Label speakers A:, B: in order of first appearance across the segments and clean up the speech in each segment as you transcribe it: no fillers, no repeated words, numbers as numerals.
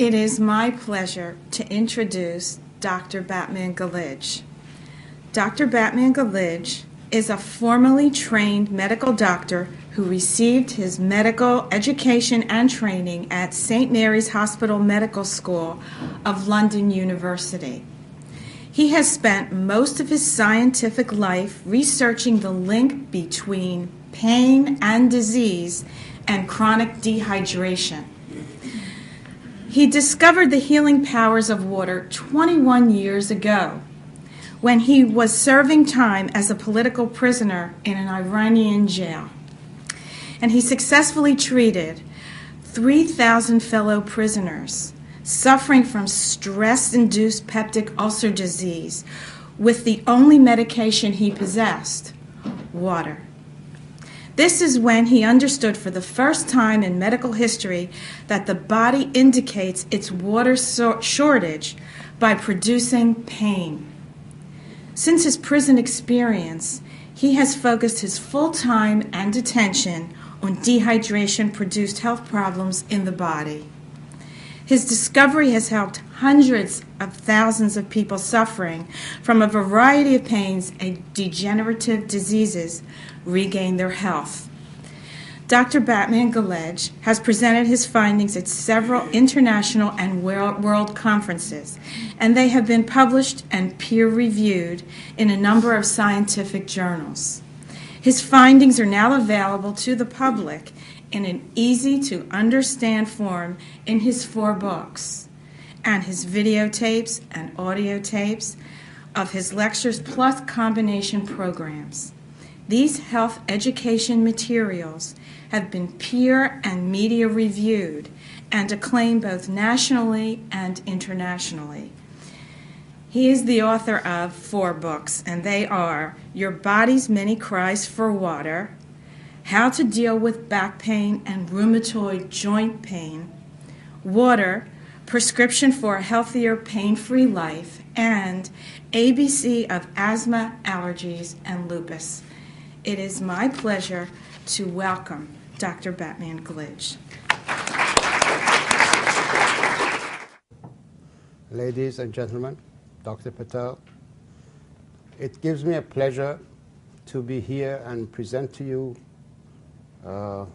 A: It is my pleasure to introduce Dr. Batmanghelidj. Dr. Batmanghelidj is a formally trained medical doctor who received his medical education and training at St. Mary's Hospital Medical School of London University. He has spent most of his scientific life researching the link between pain and disease and chronic dehydration. He discovered the healing powers of water 21 years ago when he was serving time as a political prisoner in an Iranian jail. And he successfully treated 3,000 fellow prisoners suffering from stress-induced peptic ulcer disease with the only medication he possessed, water. This is when he understood for the first time in medical history that the body indicates its water shortage by producing pain. Since his prison experience, he has focused his full time and attention on dehydration-produced health problems in the body. His discovery has helped hundreds of thousands of people suffering from a variety of pains and degenerative diseases regain their health. Dr. Batmanghelidj has presented his findings at several international and world conferences, and they have been published and peer-reviewed in a number of scientific journals. His findings are now available to the public in an easy-to-understand form in his 4 books, and his videotapes and audio tapes of his lectures plus combination programs. These health education materials have been peer and media reviewed and acclaimed both nationally and internationally. He is the author of 4 books, and they are Your Body's Many Cries for Water, How to Deal with Back Pain and Rheumatoid Joint Pain, Water, Prescription for a Healthier Pain-Free Life, and ABC of Asthma, Allergies, and Lupus. It is my pleasure to welcome Dr. Batmanghelidj.
B: Ladies and gentlemen, Dr. Patel, it gives me a pleasure to be here and present to you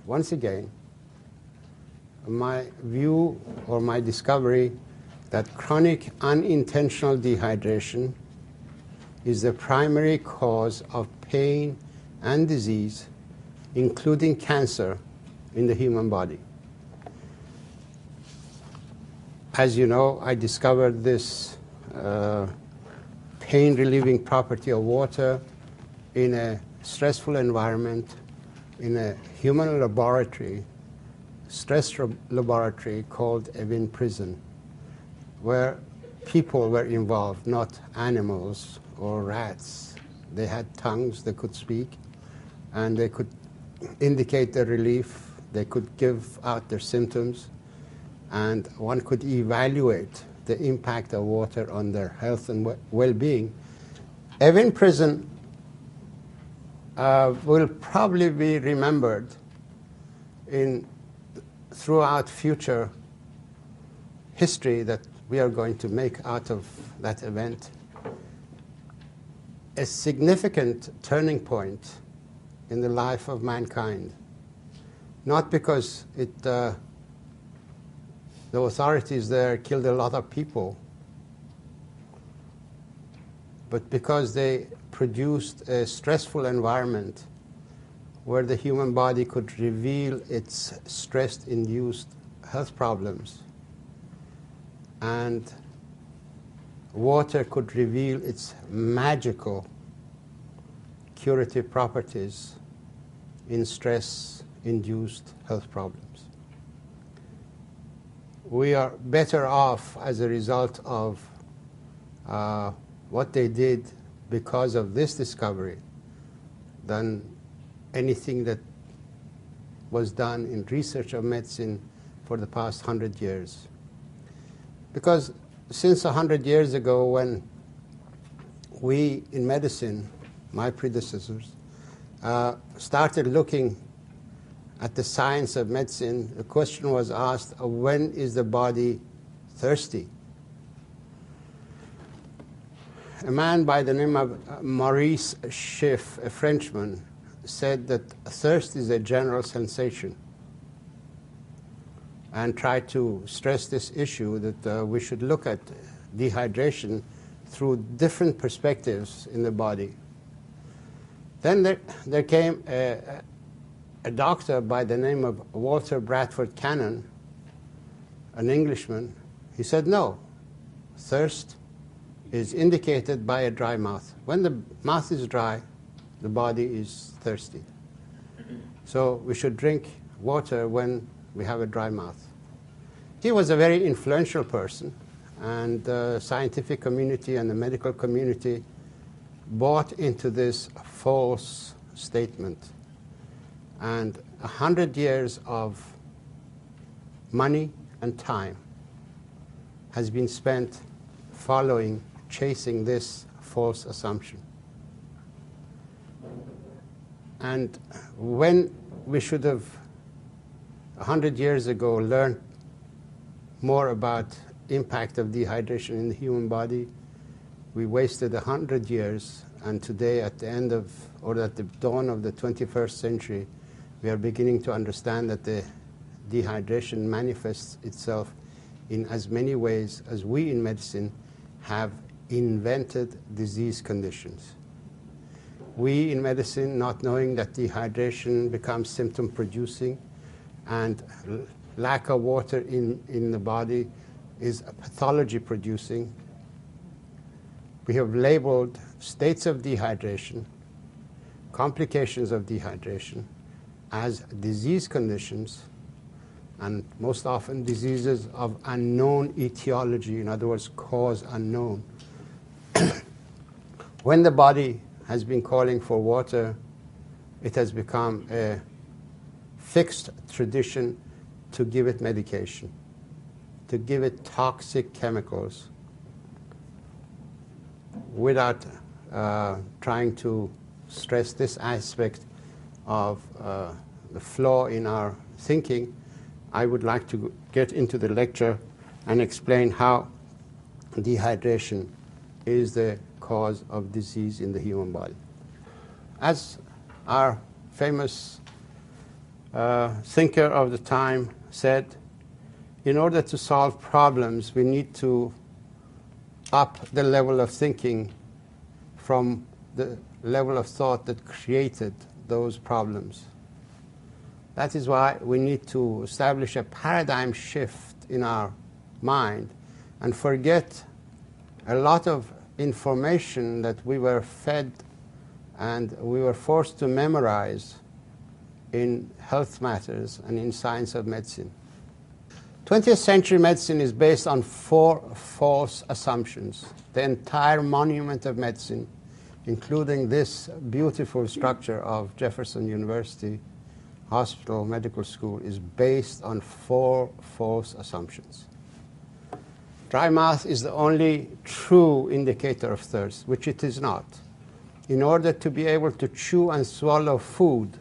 B: once again my view or my discovery that chronic unintentional dehydration is the primary cause of pain and disease, including cancer, in the human body. As you know, I discovered this pain-relieving property of water in a stressful environment in a human laboratory, stress laboratory called Evin Prison, where people were involved, not animals or rats. They had tongues, they could speak, and they could indicate their relief, they could give out their symptoms, and one could evaluate the impact of water on their health and well-being. Evin Prison will probably be remembered throughout future history that we are going to make out of that event. A significant turning point in the life of mankind, not because the authorities there killed a lot of people, but because they produced a stressful environment where the human body could reveal its stress-induced health problems, and water could reveal its magical curative properties in stress-induced health problems. We are better off as a result of what they did because of this discovery than anything that was done in research of medicine for the past 100 years. Because since 100 years ago, when we in medicine, my predecessors, started looking at the science of medicine, the question was asked, when is the body thirsty. A man by the name of Maurice Schiff, a Frenchman, said that thirst is a general sensation, and tried to stress this issue that we should look at dehydration through different perspectives in the body. Then there came a doctor by the name of Walter Bradford Cannon, an Englishman. He said, no, thirst is indicated by a dry mouth. When the mouth is dry, the body is thirsty. So we should drink water when we have a dry mouth. He was a very influential person, and the scientific community and the medical community bought into this false statement. And 100 years of money and time has been spent chasing this false assumption. And when we should have 100 years ago learned more about impact of dehydration in the human body, we wasted 100 years, and today at the end of, or at the dawn of the 21st century, we are beginning to understand that the dehydration manifests itself in as many ways as we in medicine have invented disease conditions. We in medicine, not knowing that dehydration becomes symptom producing and lack of water in the body is pathology producing, we have labeled states of dehydration, complications of dehydration, as disease conditions, and most often diseases of unknown etiology, in other words, cause unknown. When the body has been calling for water, it has become a fixed tradition to give it medication, to give it toxic chemicals, without trying to stress this aspect of the flaw in our thinking. I would like to get into the lecture and explain how dehydration is the cause of disease in the human body. As our famous thinker of the time said, in order to solve problems, we need to up the level of thinking from the level of thought that created those problems. That is why we need to establish a paradigm shift in our mind and forget a lot of information that we were fed and we were forced to memorize in health matters and in science of medicine. 20th century medicine is based on 4 false assumptions. The entire monument of medicine, including this beautiful structure of Jefferson University Hospital Medical School, is based on 4 false assumptions. Dry mouth is the only true indicator of thirst, which it is not. In order to be able to chew and swallow food,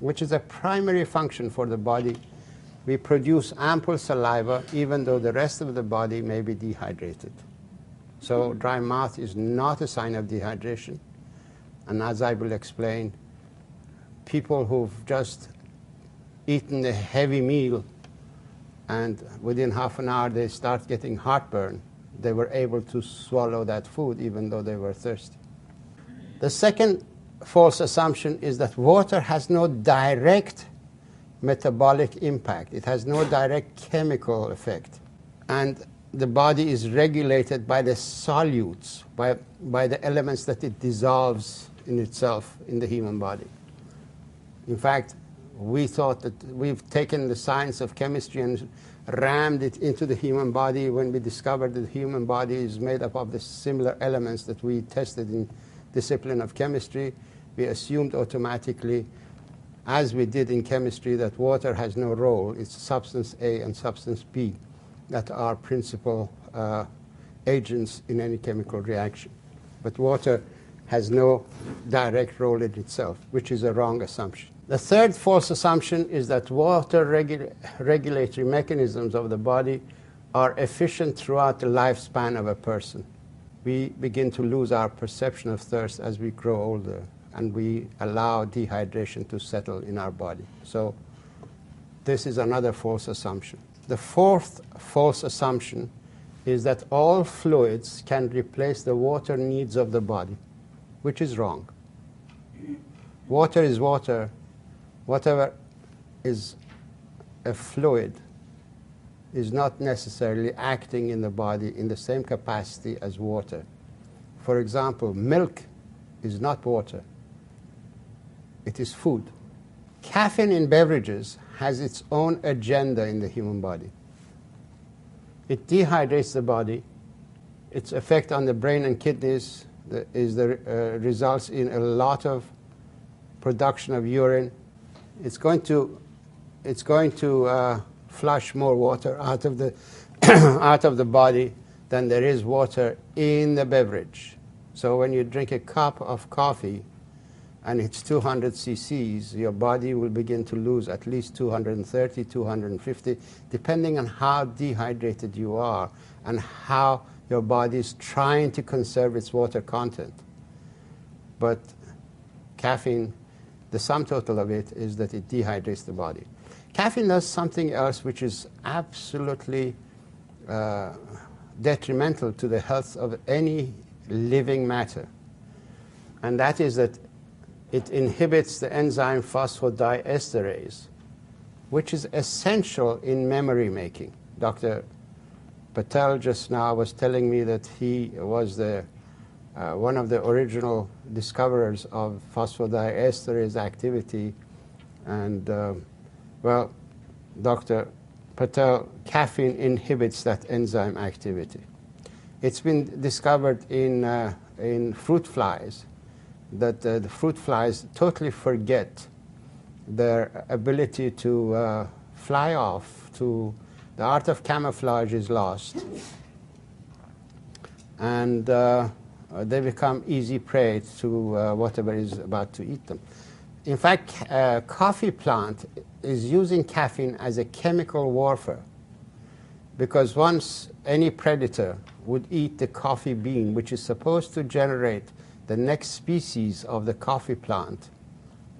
B: which is a primary function for the body, we produce ample saliva even though the rest of the body may be dehydrated. So dry mouth is not a sign of dehydration. And as I will explain, people who've just eaten a heavy meal and within half an hour they start getting heartburn, they were able to swallow that food even though they were thirsty. The second false assumption is that water has no direct metabolic impact. It has no direct chemical effect. And the body is regulated by the solutes, by the elements that it dissolves in itself in the human body. In fact, we thought that we've taken the science of chemistry and rammed it into the human body when we discovered that the human body is made up of the similar elements that we tested in discipline of chemistry. We assumed automatically, as we did in chemistry, that water has no role. It's substance A and substance B that are principal agents in any chemical reaction. But water has no direct role in itself, which is a wrong assumption. The third false assumption is that water regulatory mechanisms of the body are efficient throughout the lifespan of a person. We begin to lose our perception of thirst as we grow older, and we allow dehydration to settle in our body. So this is another false assumption. The fourth false assumption is that all fluids can replace the water needs of the body, which is wrong. Water is water. Whatever is a fluid is not necessarily acting in the body in the same capacity as water. For example, milk is not water. It is food. Caffeine in beverages has its own agenda in the human body. It dehydrates the body. Its effect on the brain and kidneys results in a lot of production of urine. It's going to flush more water out of the out of the body than there is water in the beverage. So when you drink a cup of coffee and it's 200 cc's, your body will begin to lose at least 230, 250, depending on how dehydrated you are and how your body is trying to conserve its water content. But caffeine, the sum total of it is that it dehydrates the body. Caffeine does something else which is absolutely detrimental to the health of any living matter, and that is that it inhibits the enzyme phosphodiesterase, which is essential in memory making. Dr. Patel just now was telling me that he was one of the original discoverers of phosphodiesterase activity, and well, Dr. Patel, caffeine inhibits that enzyme activity. It's been discovered in fruit flies that the fruit flies totally forget their ability to fly off. The art of camouflage is lost, and they become easy prey to whatever is about to eat them. In fact, coffee plant is using caffeine as a chemical warfare, because once any predator would eat the coffee bean, which is supposed to generate the next species of the coffee plant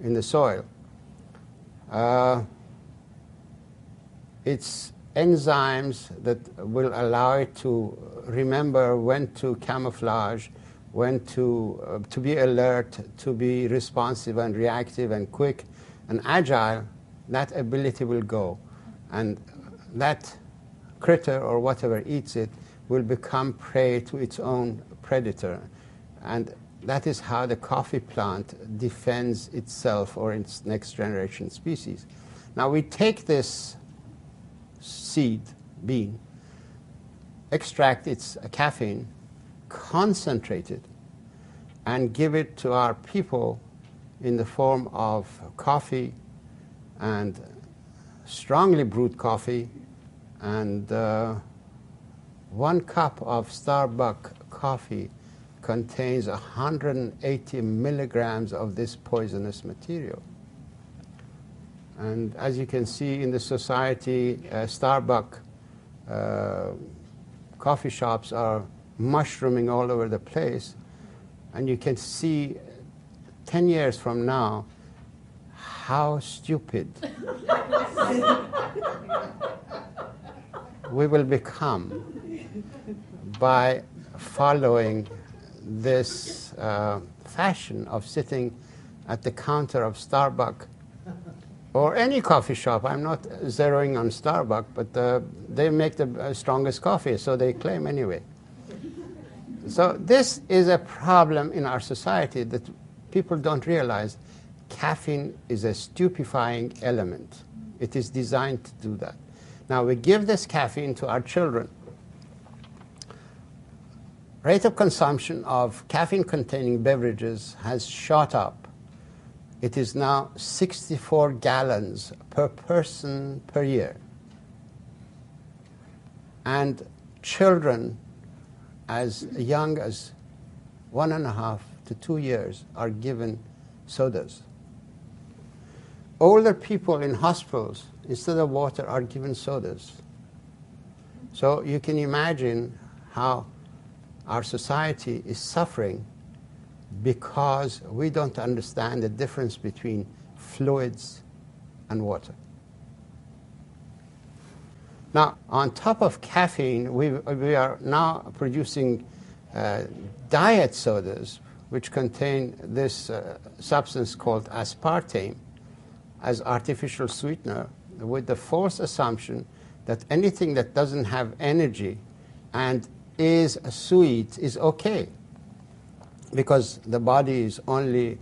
B: in the soil, it's enzymes that will allow it to remember when to camouflage, when to be alert, to be responsive and reactive and quick and agile. That ability will go, and that critter or whatever eats it will become prey to its own predator, and that is how the coffee plant defends itself or its next generation species. Now we take this seed, bean, extract its caffeine, concentrate it, and give it to our people in the form of coffee, and strongly brewed coffee, and 1 cup of Starbucks coffee contains 180 milligrams of this poisonous material. And as you can see in the society, Starbucks coffee shops are mushrooming all over the place, and you can see 10 years from now how stupid we will become by following this fashion of sitting at the counter of Starbucks or any coffee shop. I'm not zeroing on Starbucks, but they make the strongest coffee, so they claim anyway. So this is a problem in our society that people don't realize. Caffeine is a stupefying element. It is designed to do that. Now we give this caffeine to our children. Rate of consumption of caffeine-containing beverages has shot up. It is now 64 gallons per person per year. And children as young as 1.5 to 2 years are given sodas. Older people in hospitals, instead of water, are given sodas. So you can imagine how our society is suffering because we don't understand the difference between fluids and water. Now, on top of caffeine, we are now producing diet sodas which contain this substance called aspartame as artificial sweetener, with the false assumption that anything that doesn't have energy and is sweet is okay, because the body is only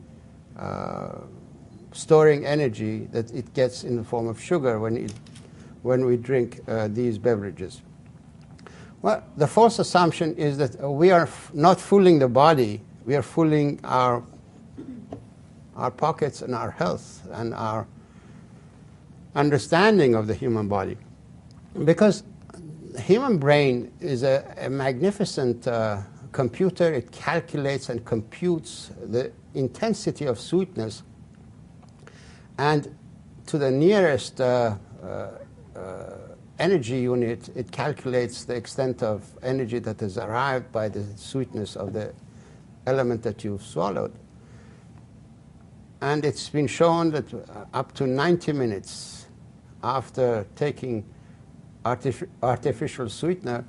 B: storing energy that it gets in the form of sugar when we drink these beverages. Well, the false assumption is that we are not fooling the body, we are fooling our pockets and our health and our understanding of the human body. Because the human brain is a magnificent computer. It calculates and computes the intensity of sweetness, and to the nearest energy unit, it calculates the extent of energy that is arrived by the sweetness of the element that you've swallowed. And it's been shown that up to 90 minutes after taking artificial sweetener,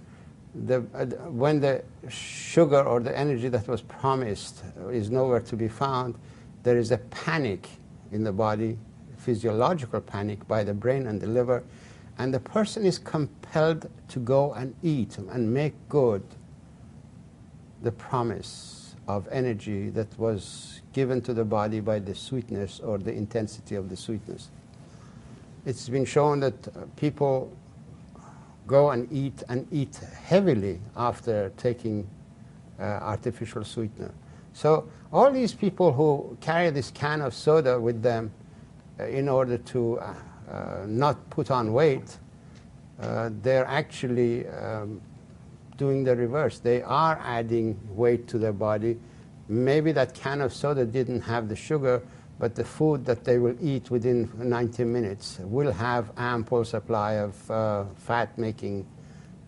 B: when the sugar or the energy that was promised is nowhere to be found, there is a panic in the body, physiological panic by the brain and the liver, and the person is compelled to go and eat and make good the promise of energy that was given to the body by the sweetness or the intensity of the sweetness. It's been shown that people go and eat heavily after taking artificial sweetener. So all these people who carry this can of soda with them in order to not put on weight, they're actually doing the reverse. They are adding weight to their body. Maybe that can of soda didn't have the sugar, but the food that they will eat within 90 minutes will have ample supply of fat-making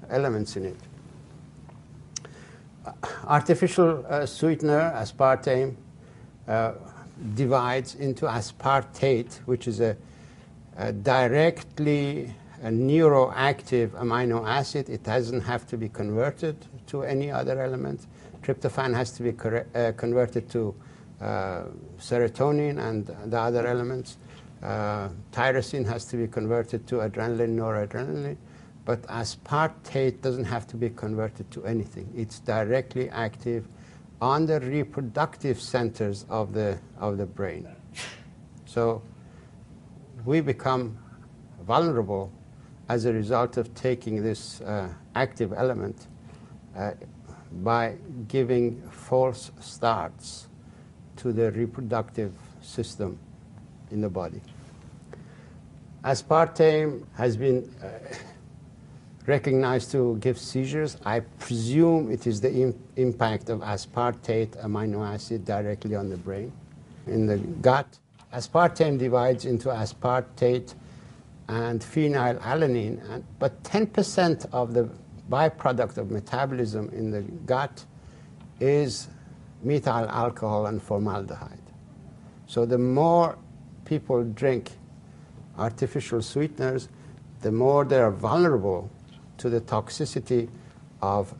B: elements in it. Artificial sweetener, aspartame, divides into aspartate, which is a directly neuroactive amino acid. It doesn't have to be converted to any other element. Tryptophan has to be converted to serotonin and the other elements. Tyrosine has to be converted to adrenaline, noradrenaline. But aspartate doesn't have to be converted to anything. It's directly active on the reproductive centers of the brain. So we become vulnerable as a result of taking this active element by giving false starts to the reproductive system in the body. Aspartame has been recognized to give seizures. I presume it is the impact of aspartate amino acid directly on the brain. In the gut, aspartame divides into aspartate and phenylalanine, but 10% of the byproduct of metabolism in the gut is methyl alcohol and formaldehyde. So the more people drink artificial sweeteners, the more they are vulnerable to the toxicity of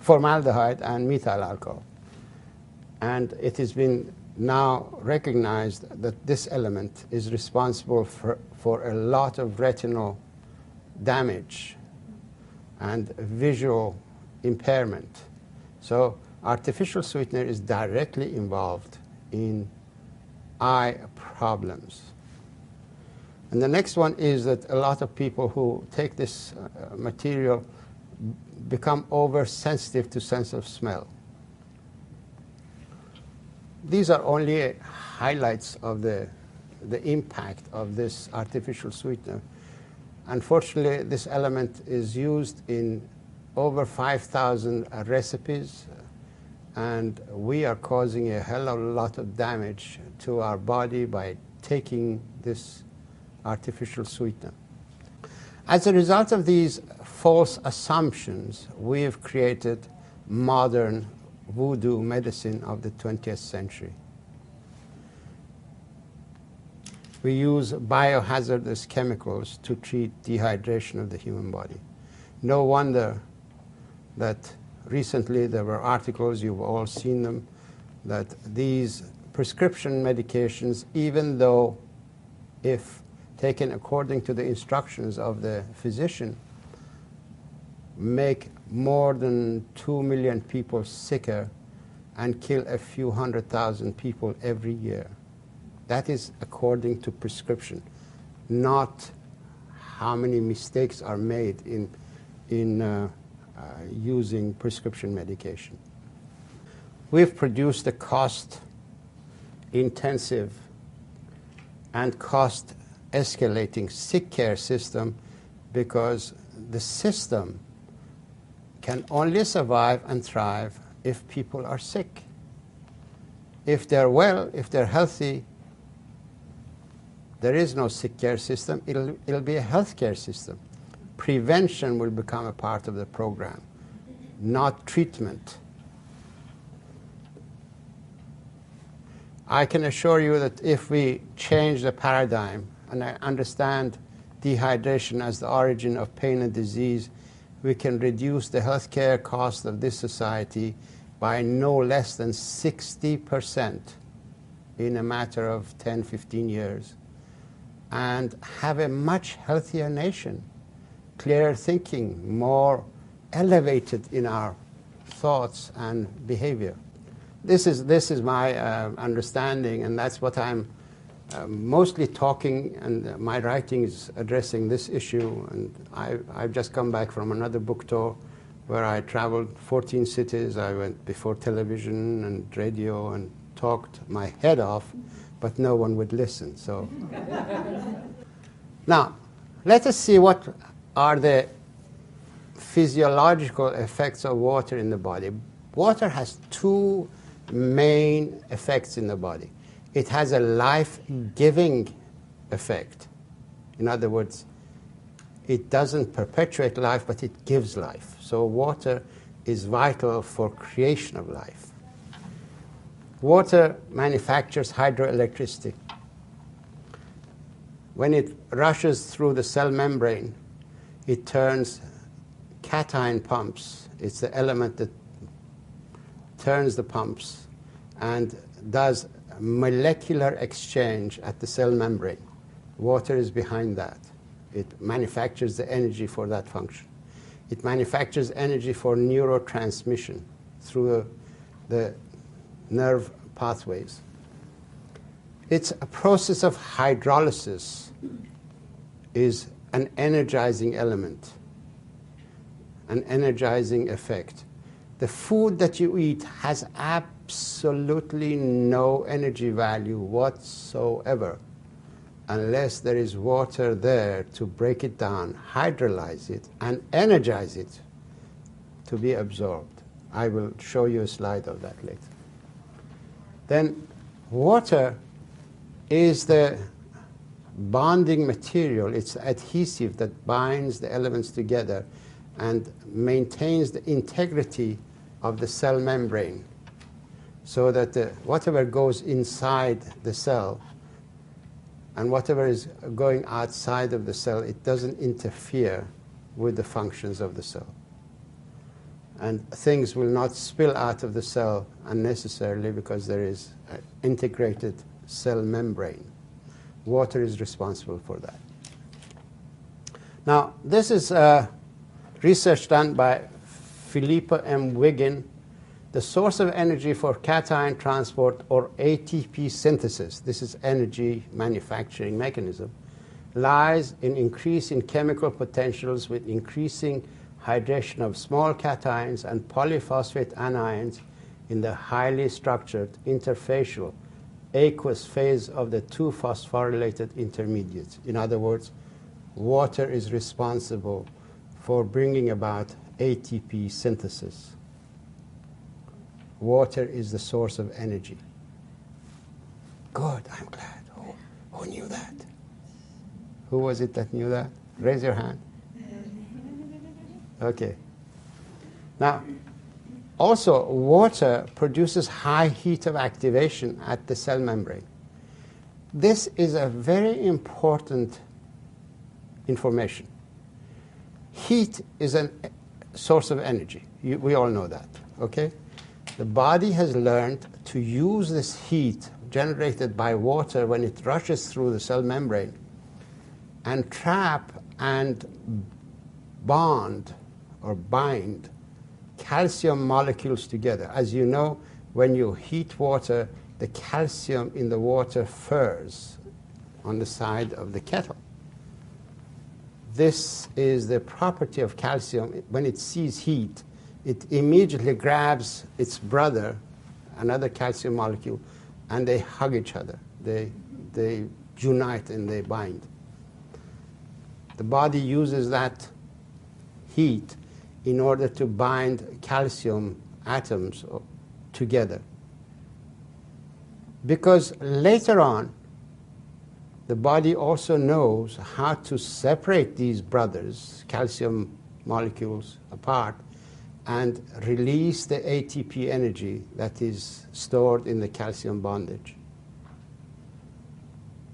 B: formaldehyde and methyl alcohol. And it has been now recognized that this element is responsible for a lot of retinal damage and visual impairment. So artificial sweetener is directly involved in eye problems. And the next one is that a lot of people who take this material become oversensitive to sense of smell. These are only highlights of the impact of this artificial sweetener. Unfortunately, this element is used in over 5,000 recipes, and we are causing a hell of a lot of damage to our body by taking this artificial sweetener. As a result of these false assumptions, we have created modern voodoo medicine of the 20th century. We use biohazardous chemicals to treat dehydration of the human body. No wonder that recently there were articles, you've all seen them, that these prescription medications, even though if taken according to the instructions of the physician, make more than 2 million people sicker and kill a few 100,000 people every year. That is according to prescription, not how many mistakes are made in using prescription medication. We've produced a cost-intensive and cost-escalating sick care system because the system can only survive and thrive if people are sick. If they're well, if they're healthy, there is no sick care system. It'll be a health care system. Prevention will become a part of the program, not treatment. I can assure you that if we change the paradigm, and I understand dehydration as the origin of pain and disease, we can reduce the healthcare cost of this society by no less than 60% in a matter of 10, 15 years, and have a much healthier nation, clearer thinking, more elevated in our thoughts and behavior. This is my understanding, and that's what I'm mostly talking, and my writing is addressing this issue. And I've just come back from another book tour where I traveled 14 cities. I went before television and radio and talked my head off, but no one would listen. So now, let us see what are the physiological effects of water in the body. Water has two main effects in the body. It has a life-giving effect. In other words, it doesn't perpetuate life, but it gives life. So water is vital for creation of life. Water manufactures hydroelectricity. When it rushes through the cell membrane, it turns cation pumps. It's the element that turns the pumps and does molecular exchange at the cell membrane. Water is behind that. It manufactures the energy for that function. It manufactures energy for neurotransmission through the nerve pathways. Its a process of hydrolysis is an energizing element, an energizing effect. The food that you eat has absolutely no energy value whatsoever unless there is water there to break it down, hydrolyze it, and energize it to be absorbed. I will show you a slide of that later. Then water is the bonding material. It's the adhesive that binds the elements together and maintains the integrity of the cell membrane so that whatever goes inside the cell and whatever is going outside of the cell, it doesn't interfere with the functions of the cell. And things will not spill out of the cell unnecessarily because there is an integrated cell membrane. Water is responsible for that. Now, this is research done by Philippa M. Wiggin. The source of energy for cation transport, or ATP synthesis, this is energy manufacturing mechanism, lies in increase in chemical potentials with increasing hydration of small cations and polyphosphate anions in the highly structured interfacial aqueous phase of the two phosphorylated intermediates. In other words, water is responsible for bringing about ATP synthesis. Water is the source of energy. Good, I'm glad. Who knew that? Who was it that knew that? Raise your hand. Okay. Now, also, water produces high heat of activation at the cell membrane. This is a very important information. Heat is a source of energy. We all know that, okay? The body has learned to use this heat generated by water when it rushes through the cell membrane and trap and bond or bind calcium molecules together. As you know, when you heat water, the calcium in the water furs on the side of the kettle. This is the property of calcium. When it sees heat, it immediately grabs its brother, another calcium molecule, and they hug each other. They unite and they bind. The body uses that heat in order to bind calcium atoms together. Because later on, the body also knows how to separate these brothers, calcium molecules, apart and release the ATP energy that is stored in the calcium bondage.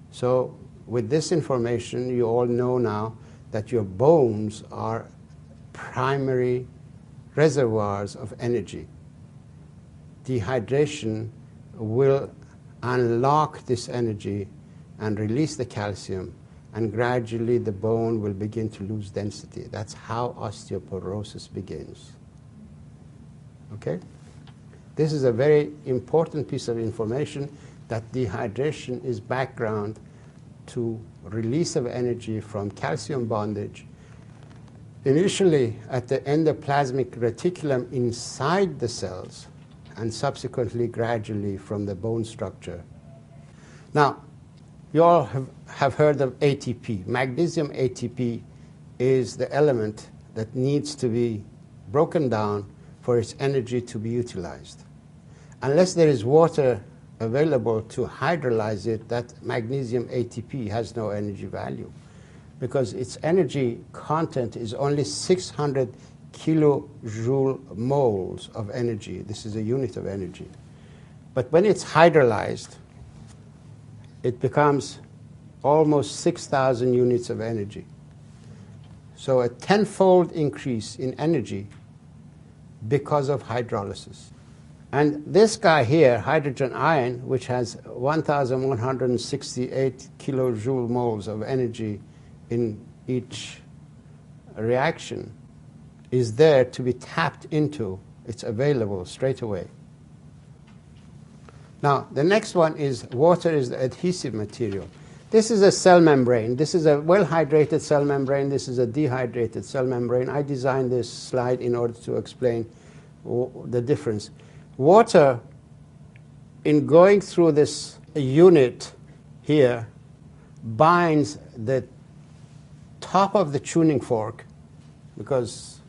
B: So with this information, you all know now that your bones are primary reservoirs of energy. Dehydration will unlock this energy and release the calcium, and gradually the bone will begin to lose density. That's how osteoporosis begins. Okay? This is a very important piece of information, that dehydration is background to release of energy from calcium bondage, initially at the endoplasmic reticulum inside the cells, and subsequently gradually from the bone structure. Now, you all have heard of ATP. Magnesium ATP is the element that needs to be broken down for its energy to be utilized. Unless there is water available to hydrolyze it, that magnesium ATP has no energy value, because its energy content is only 600 kilojoule moles of energy. This is a unit of energy. But when it's hydrolyzed, it becomes almost 6,000 units of energy. So a tenfold increase in energy because of hydrolysis. And this guy here, hydrogen ion, which has 1,168 kilojoule moles of energy in each reaction, is there to be tapped into. It's available straight away. Now, the next one is water is the adhesive material. This is a cell membrane. This is a well-hydrated cell membrane. This is a dehydrated cell membrane. I designed this slide in order to explain the difference. Water, in going through this unit here, binds the top of the tuning fork, because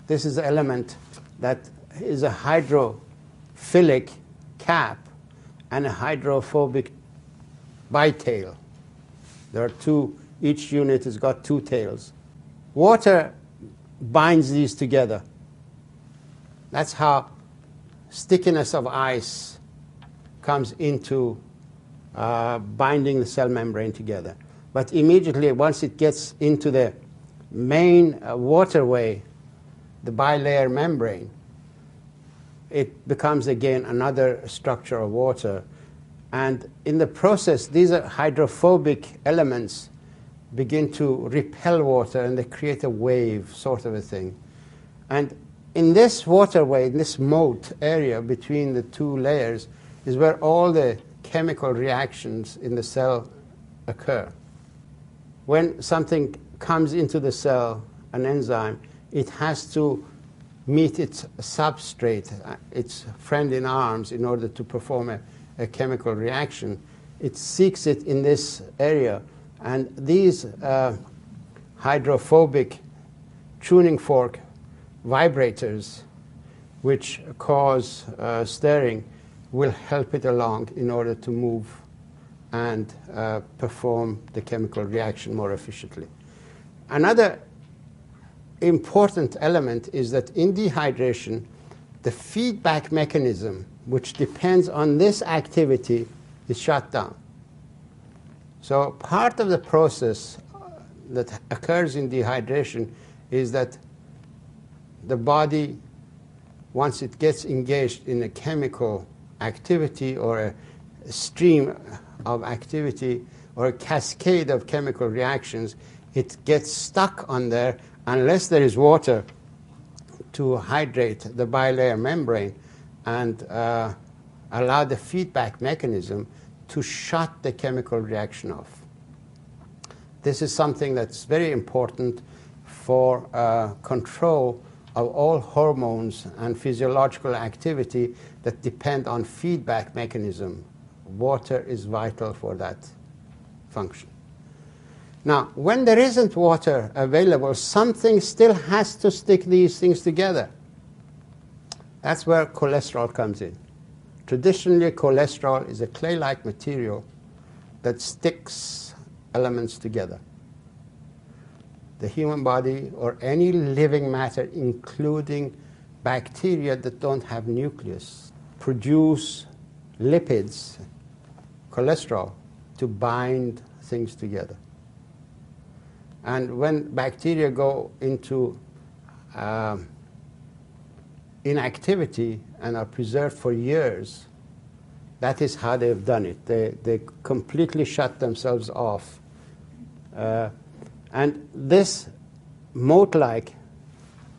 B: this is an element that is a hydrophilic cap and a hydrophobic bitail. There are two, each unit has got two tails. Water binds these together. That's how stickiness of ice comes into binding the cell membrane together. But immediately, once it gets into the main waterway, the bilayer membrane, it becomes again another structure of water. And in the process, these are hydrophobic elements begin to repel water, and they create a wave sort of a thing. And in this waterway, in this moat area between the two layers, is where all the chemical reactions in the cell occur. When something comes into the cell, an enzyme, it has to meet its substrate, its friend in arms, in order to perform a chemical reaction. It seeks it in this area, and these hydrophobic tuning fork vibrators, which cause stirring, will help it along in order to move and perform the chemical reaction more efficiently. Another important element is that in dehydration, the feedback mechanism, which depends on this activity, is shut down. So part of the process that occurs in dehydration is that the body, once it gets engaged in a chemical activity or a stream of activity or a cascade of chemical reactions, it gets stuck on there unless there is water to hydrate the bilayer membrane and allow the feedback mechanism to shut the chemical reaction off. This is something that's very important for control of all hormones and physiological activity that depend on feedback mechanism. Water is vital for that function. Now, when there isn't water available, something still has to stick these things together. That's where cholesterol comes in. Traditionally, cholesterol is a clay-like material that sticks elements together. The human body or any living matter, including bacteria that don't have nucleus, produce lipids, cholesterol, to bind things together. And when bacteria go into inactivity and are preserved for years, that is how they've done it. They completely shut themselves off. And this moat-like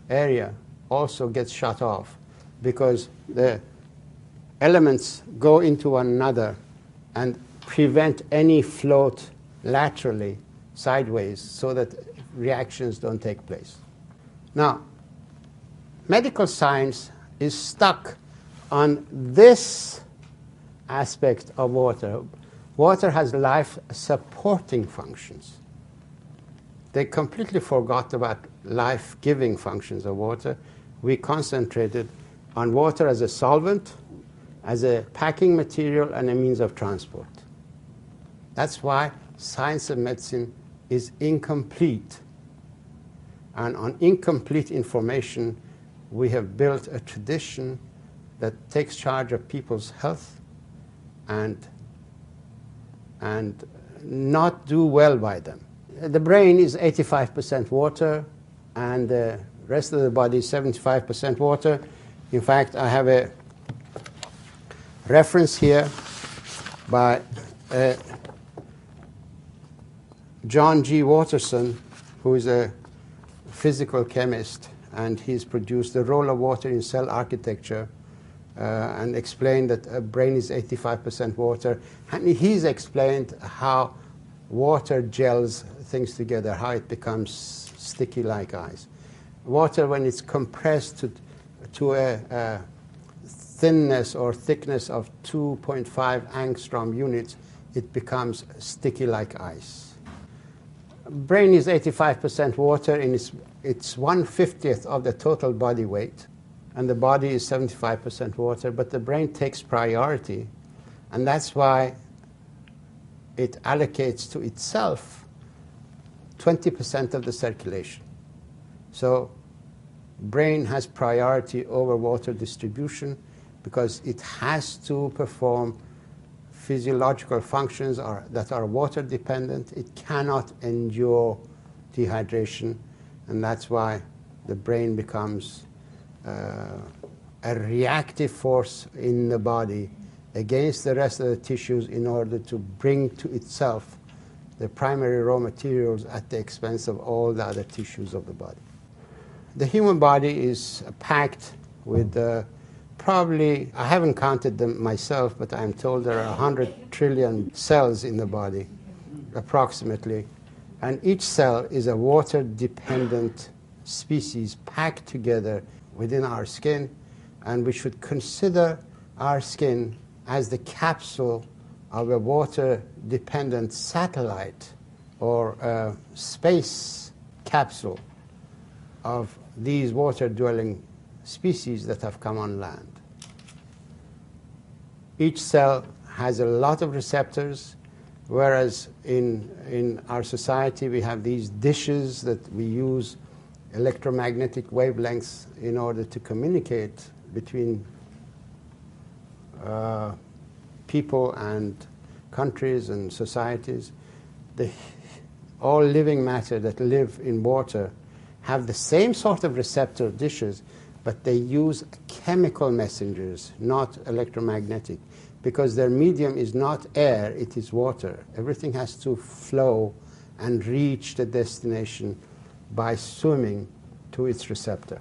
B: area also gets shut off because the elements go into one another and prevent any float laterally, sideways, so that reactions don't take place. Now, medical science is stuck on this aspect of water. Water has life-supporting functions. They completely forgot about life-giving functions of water. We concentrated on water as a solvent, as a packing material, and a means of transport. That's why science of medicine is incomplete. And on incomplete information, we have built a tradition that takes charge of people's health and not do well by them. The brain is 85% water, and the rest of the body is 75% water. In fact, I have a reference here by John G. Watterson, who is a physical chemist, and he's produced the role of water in cell architecture and explained that a brain is 85% water. And he's explained how water gels things together, how it becomes sticky like ice. Water, when it's compressed to a thinness or thickness of 2.5 angstrom units, it becomes sticky like ice. Brain is 85% water, and it's 1/50th of the total body weight, and the body is 75% water, but the brain takes priority, and that's why it allocates to itself 20% of the circulation. So brain has priority over water distribution because it has to perform physiological functions that are water dependent. It cannot endure dehydration, and that's why the brain becomes a reactive force in the body against the rest of the tissues in order to bring to itself the primary raw materials at the expense of all the other tissues of the body. The human body is packed with probably, I haven't counted them myself, but I'm told there are 100 trillion cells in the body, approximately. And each cell is a water-dependent species packed together within our skin. And we should consider our skin as the capsule of a water-dependent satellite or a space capsule of these water-dwelling species that have come on land. Each cell has a lot of receptors, whereas in our society we have these dishes that we use electromagnetic wavelengths in order to communicate between people and countries and societies. All living matter that live in water have the same sort of receptor dishes, but they use chemical messengers, not electromagnetic, because their medium is not air, it is water. Everything has to flow and reach the destination by swimming to its receptor.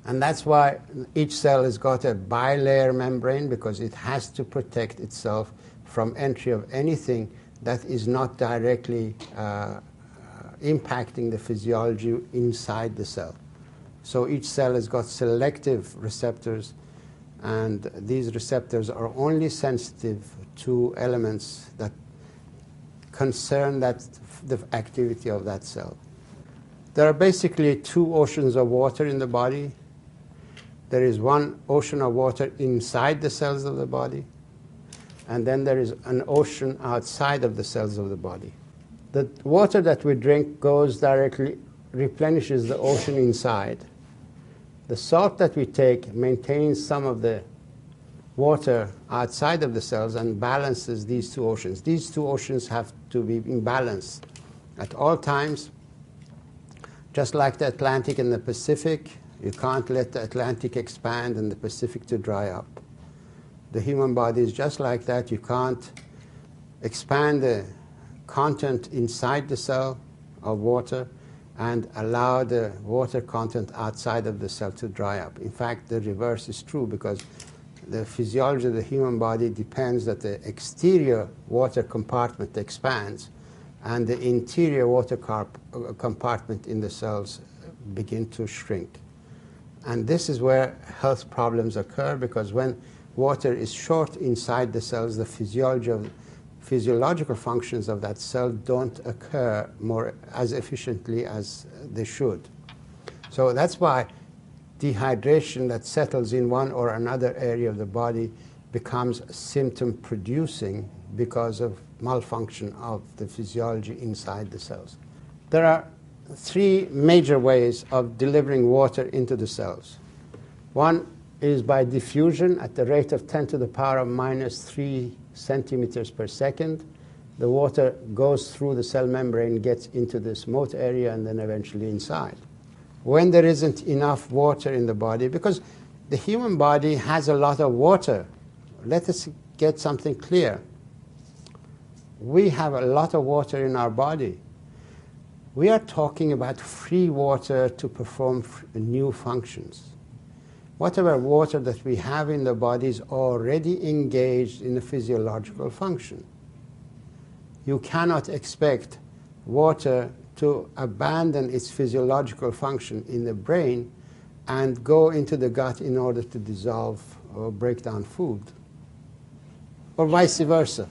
B: And that's why each cell has got a bilayer membrane, because it has to protect itself from entry of anything that is not directly impacting the physiology inside the cell. So each cell has got selective receptors, and these receptors are only sensitive to elements that concern the activity of that cell. There are basically two oceans of water in the body. There is one ocean of water inside the cells of the body, and then there is an ocean outside of the cells of the body. The water that we drink goes directly, replenishes the ocean inside. The salt that we take maintains some of the water outside of the cells and balances these two oceans. These two oceans have to be in balance at all times, just like the Atlantic and the Pacific. You can't let the Atlantic expand and the Pacific to dry up. The human body is just like that. You can't expand the content inside the cell of water and allow the water content outside of the cell to dry up. In fact, the reverse is true, because the physiology of the human body depends that the exterior water compartment expands and the interior water compartment in the cells begin to shrink. And this is where health problems occur, because when water is short inside the cells, the physiological functions of that cell don't occur as efficiently as they should. So that's why dehydration that settles in one or another area of the body becomes symptom producing because of malfunction of the physiology inside the cells. There are three major ways of delivering water into the cells. One is by diffusion at the rate of 10 to the power of minus 3 centimeters per second. The water goes through the cell membrane, gets into this moat area, and then eventually inside. When there isn't enough water in the body, because the human body has a lot of water. Let us get something clear. We have a lot of water in our body. We are talking about free water to perform new functions. Whatever water that we have in the body is already engaged in a physiological function. You cannot expect water to abandon its physiological function in the brain and go into the gut in order to dissolve or break down food, or vice versa.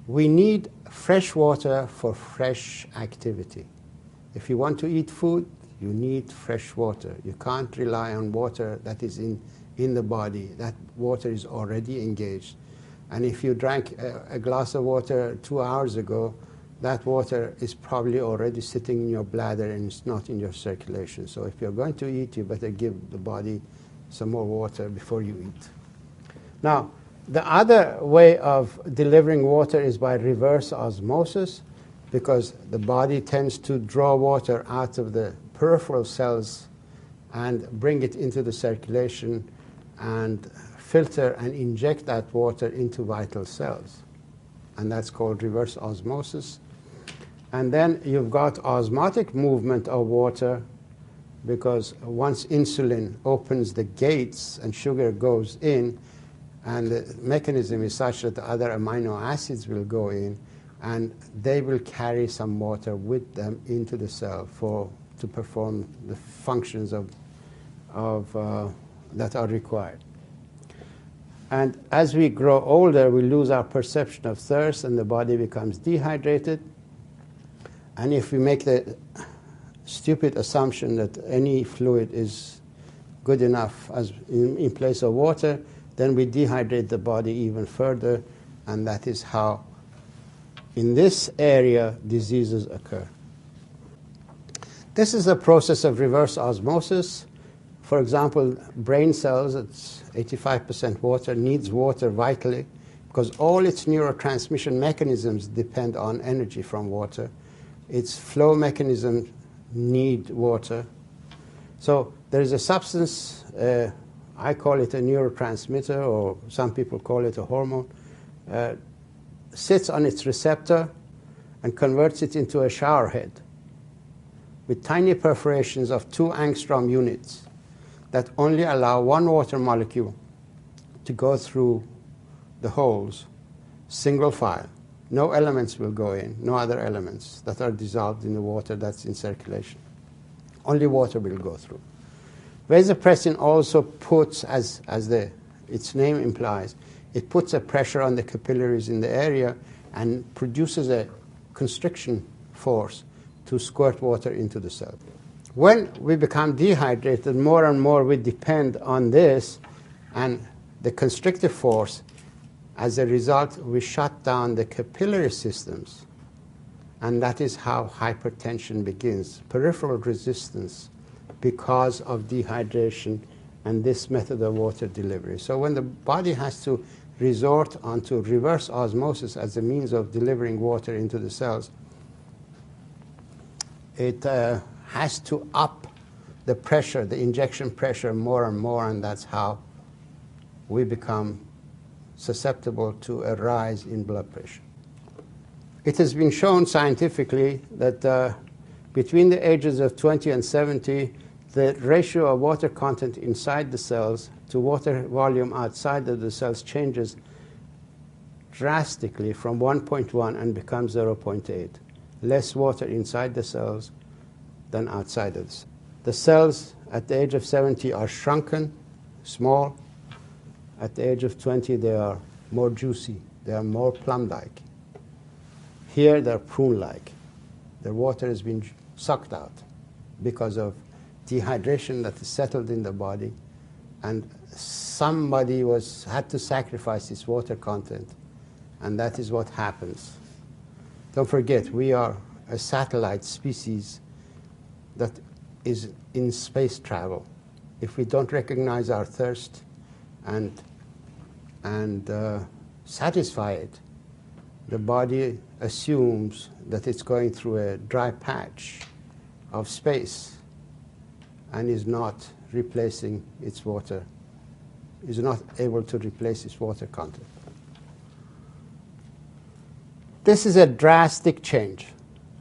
B: We need fresh water for fresh activity. If you want to eat food, you need fresh water. You can't rely on water that is in the body. That water is already engaged. And if you drank a glass of water 2 hours ago, that water is probably already sitting in your bladder and it's not in your circulation. So if you're going to eat, you better give the body some more water before you eat. Now, the other way of delivering water is by reverse osmosis, because the body tends to draw water out of the peripheral cells and bring it into the circulation and filter and inject that water into vital cells. And that's called reverse osmosis. And then you've got osmotic movement of water, because once insulin opens the gates and sugar goes in, and the mechanism is such that the other amino acids will go in, and they will carry some water with them into the cell to perform the functions that are required. And as we grow older, we lose our perception of thirst, and the body becomes dehydrated. And if we make the stupid assumption that any fluid is good enough as in place of water, then we dehydrate the body even further, and that is how, in this area, diseases occur. This is a process of reverse osmosis. For example, brain cells, it's 85% water, needs water vitally because all its neurotransmission mechanisms depend on energy from water. Its flow mechanisms need water. So there is a substance, I call it a neurotransmitter, or some people call it a hormone, sits on its receptor and converts it into a shower head with tiny perforations of 2 angstrom units that only allow one water molecule to go through the holes, single file. No elements will go in, no other elements that are dissolved in the water that's in circulation. Only water will go through. Vasopressin also puts, as its name implies, it puts a pressure on the capillaries in the area and produces a constriction force to squirt water into the cell. When we become dehydrated, more and more we depend on this and the constrictive force. As a result, we shut down the capillary systems, and that is how hypertension begins, peripheral resistance because of dehydration and this method of water delivery. So when the body has to resort onto reverse osmosis as a means of delivering water into the cells, it has to up the pressure, the injection pressure more and more, and that's how we become susceptible to a rise in blood pressure. It has been shown scientifically that between the ages of 20 and 70, the ratio of water content inside the cells to water volume outside of the cells changes drastically from 1.1 and becomes 0.8. Less water inside the cells than outside of the cells. The cells at the age of 70 are shrunken, small. At the age of 20, they are more juicy. They are more plum-like. Here, they're prune-like. The water has been sucked out because of dehydration that is settled in the body, and somebody had to sacrifice its water content, and that is what happens. Don't forget, we are a satellite species that is in space travel. If we don't recognize our thirst and satisfy it, the body assumes that it's going through a dry patch of space and is not replacing its water, is not able to replace its water content. This is a drastic change,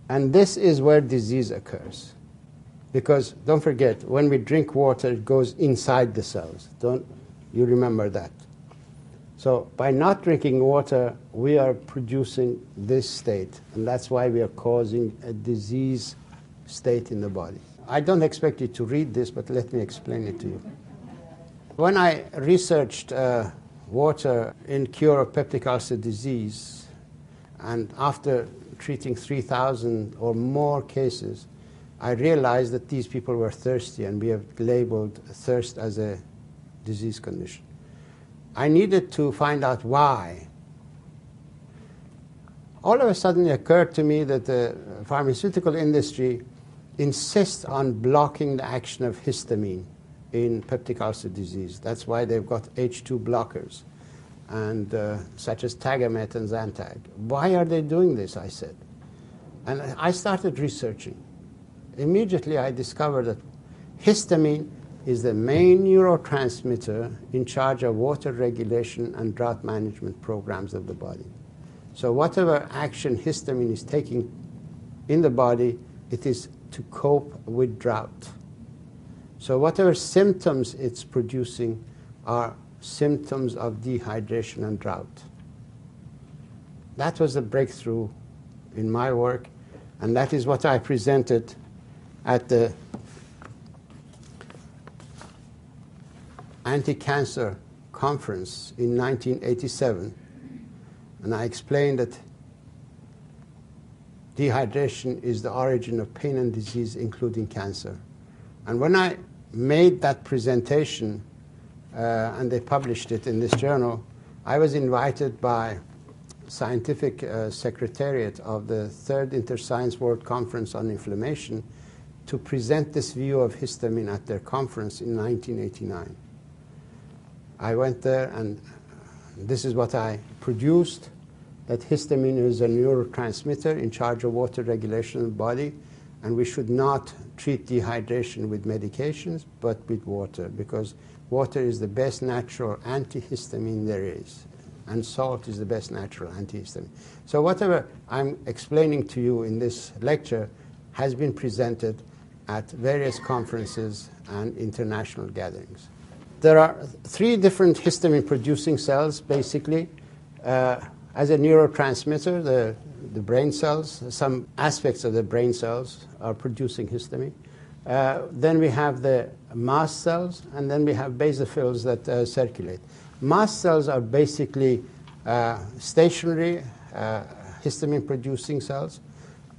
B: and this is where disease occurs. Because don't forget, when we drink water, it goes inside the cells. Don't you remember that? So by not drinking water, we are producing this state, and that's why we are causing a disease state in the body. I don't expect you to read this, but let me explain it to you. When I researched water in cure of peptic ulcer disease, and after treating 3,000 or more cases, I realized that these people were thirsty, and we have labeled thirst as a disease condition. I needed to find out why. All of a sudden it occurred to me that the pharmaceutical industry insists on blocking the action of histamine in peptic ulcer disease. That's why they've got H2 blockers, and such as Tagamet and Zantag. Why are they doing this, I said. And I started researching. Immediately I discovered that histamine is the main neurotransmitter in charge of water regulation and drought management programs of the body. So whatever action histamine is taking in the body, it is to cope with drought. So whatever symptoms it's producing are symptoms of dehydration and drought. That was the breakthrough in my work, and that is what I presented at the Anti-Cancer Conference in 1987. And I explained that dehydration is the origin of pain and disease, including cancer. And when I made that presentation, and they published it in this journal, I was invited by scientific secretariat of the Third Interscience World Conference on Inflammation to present this view of histamine at their conference in 1989. I went there, and this is what I produced, that histamine is a neurotransmitter in charge of water regulation in the body, and we should not treat dehydration with medications, but with water, because water is the best natural antihistamine there is, and salt is the best natural antihistamine. So whatever I'm explaining to you in this lecture has been presented at various conferences and international gatherings. There are three different histamine-producing cells, basically. As a neurotransmitter, the brain cells, some aspects of the brain cells are producing histamine. Then we have the mast cells, and then we have basophils that circulate. Mast cells are basically stationary histamine-producing cells,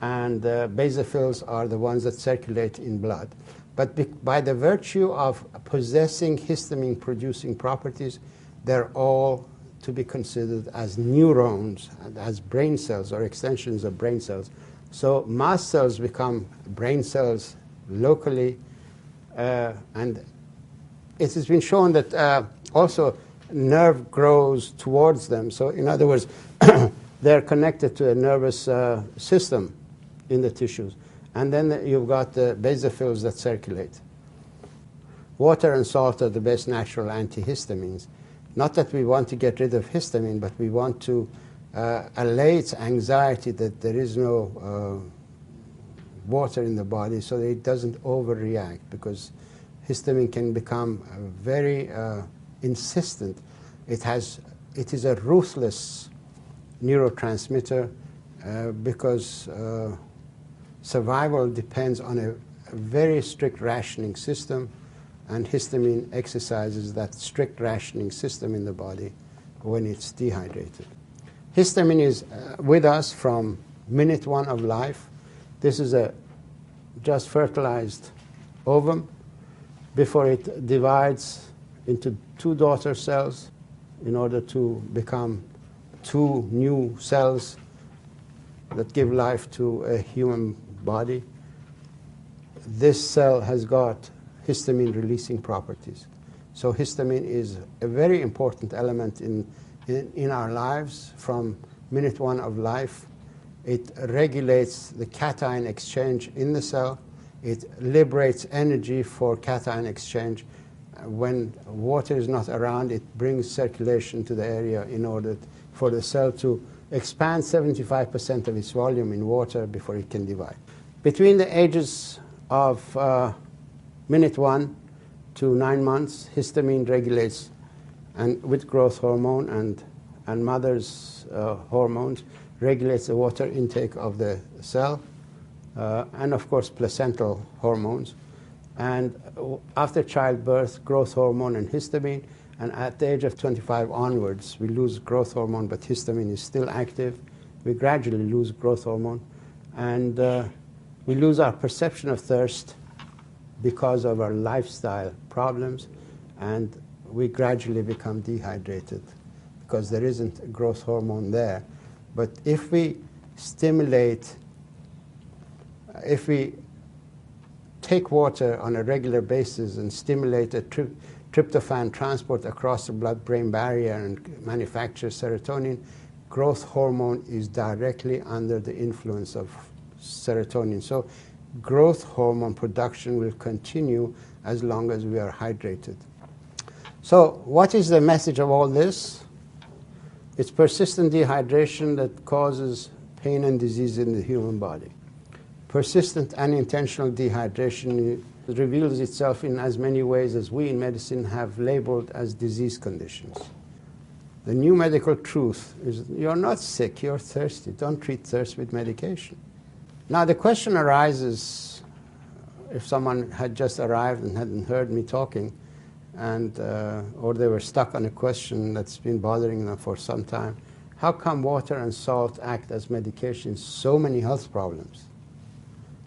B: and basophils are the ones that circulate in blood. But by the virtue of possessing histamine-producing properties, they're all to be considered as neurons, as brain cells or extensions of brain cells. So mast cells become brain cells locally, and it has been shown that also nerve grows towards them. So in other words, they're connected to a nervous system in the tissues. And then you've got the basophils that circulate. Water and salt are the best natural antihistamines. Not that we want to get rid of histamine, but we want to allay its anxiety that there is no water in the body, so that it doesn't overreact, because histamine can become very insistent. It is a ruthless neurotransmitter because survival depends on a very strict rationing system, and histamine exercises that strict rationing system in the body when it's dehydrated. Histamine is with us from minute one of life. This is a just fertilized ovum before it divides into two daughter cells in order to become two new cells that give life to a human body. This cell has got histamine releasing properties. So histamine is a very important element in our lives from minute one of life. It regulates the cation exchange in the cell. It liberates energy for cation exchange. When water is not around, it brings circulation to the area in order for the cell to expand 75% of its volume in water before it can divide. Between the ages of minute 1 to 9 months, histamine regulates, and with growth hormone and mother's hormones, regulates the water intake of the cell, and of course placental hormones. And after childbirth, growth hormone and histamine, and at the age of 25 onwards, we lose growth hormone, but histamine is still active. We gradually lose growth hormone, and we lose our perception of thirst because of our lifestyle problems, and we gradually become dehydrated because there isn't a growth hormone there. But if we stimulate, if we take water on a regular basis and stimulate a tryptophan transport across the blood-brain barrier and manufacture serotonin, growth hormone is directly under the influence of serotonin. So growth hormone production will continue as long as we are hydrated. So what is the message of all this? It's persistent dehydration that causes pain and disease in the human body. Persistent unintentional dehydration reveals itself in as many ways as we in medicine have labeled as disease conditions. The new medical truth is you're not sick, you're thirsty. Don't treat thirst with medication. Now the question arises, if someone had just arrived and hadn't heard me talking, and or they were stuck on a question that's been bothering them for some time, how come water and salt act as medication in so many health problems?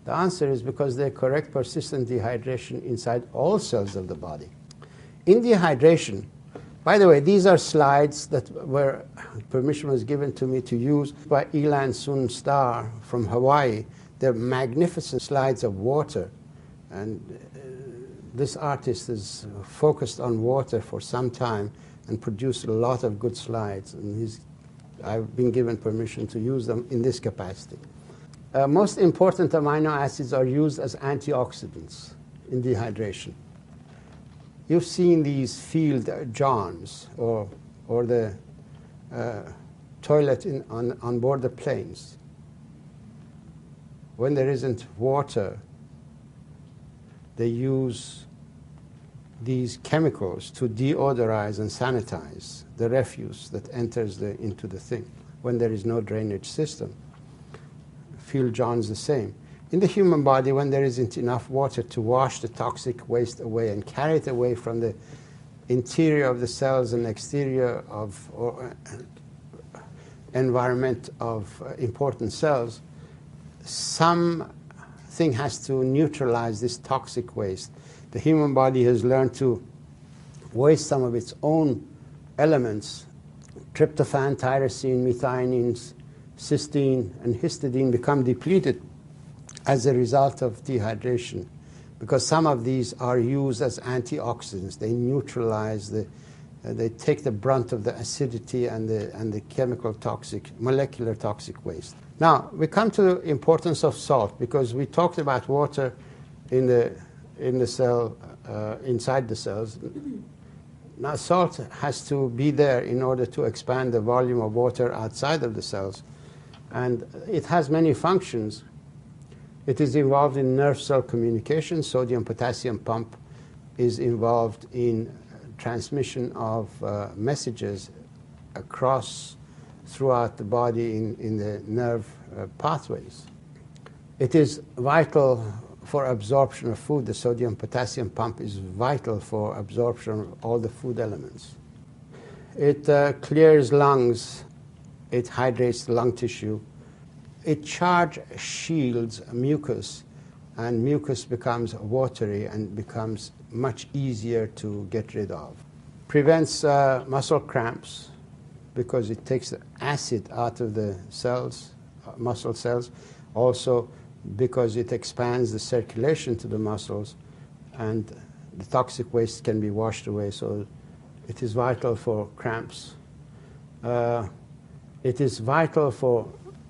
B: The answer is because they correct persistent dehydration inside all cells of the body. In dehydration, by the way, these are slides that permission was given to me to use by Elan Sun Star from Hawaii. They're magnificent slides of water And this artist has focused on water for some time and produced a lot of good slides. And I've been given permission to use them in this capacity. Most important amino acids are used as antioxidants in dehydration. You've seen these field johns or the toilet on board the planes. When there isn't water, they use these chemicals to deodorize and sanitize the refuse that enters into the thing when there is no drainage system. Field johns the same. In the human body, when there isn't enough water to wash the toxic waste away and carry it away from the interior of the cells and exterior of environment of important cells, something has to neutralize this toxic waste. The human body has learned to waste some of its own elements. Tryptophan, tyrosine, methionine, cysteine, and histidine become depleted as a result of dehydration, because some of these are used as antioxidants. They neutralize they take the brunt of the acidity and the chemical toxic, molecular toxic waste. Now, we come to the importance of salt, because we talked about water in the cell, inside the cells. Now, salt has to be there in order to expand the volume of water outside of the cells. And it has many functions. It is involved in nerve cell communication. Sodium-potassium pump is involved in transmission of messages throughout the body in the nerve pathways. It is vital for absorption of food. The sodium-potassium pump is vital for absorption of all the food elements. It clears lungs. It hydrates the lung tissue. It charge shields mucus, and mucus becomes watery and becomes much easier to get rid of. Prevents muscle cramps, because it takes the acid out of the cells, muscle cells. Also, because it expands the circulation to the muscles, and the toxic waste can be washed away. So it is vital for cramps. It is vital for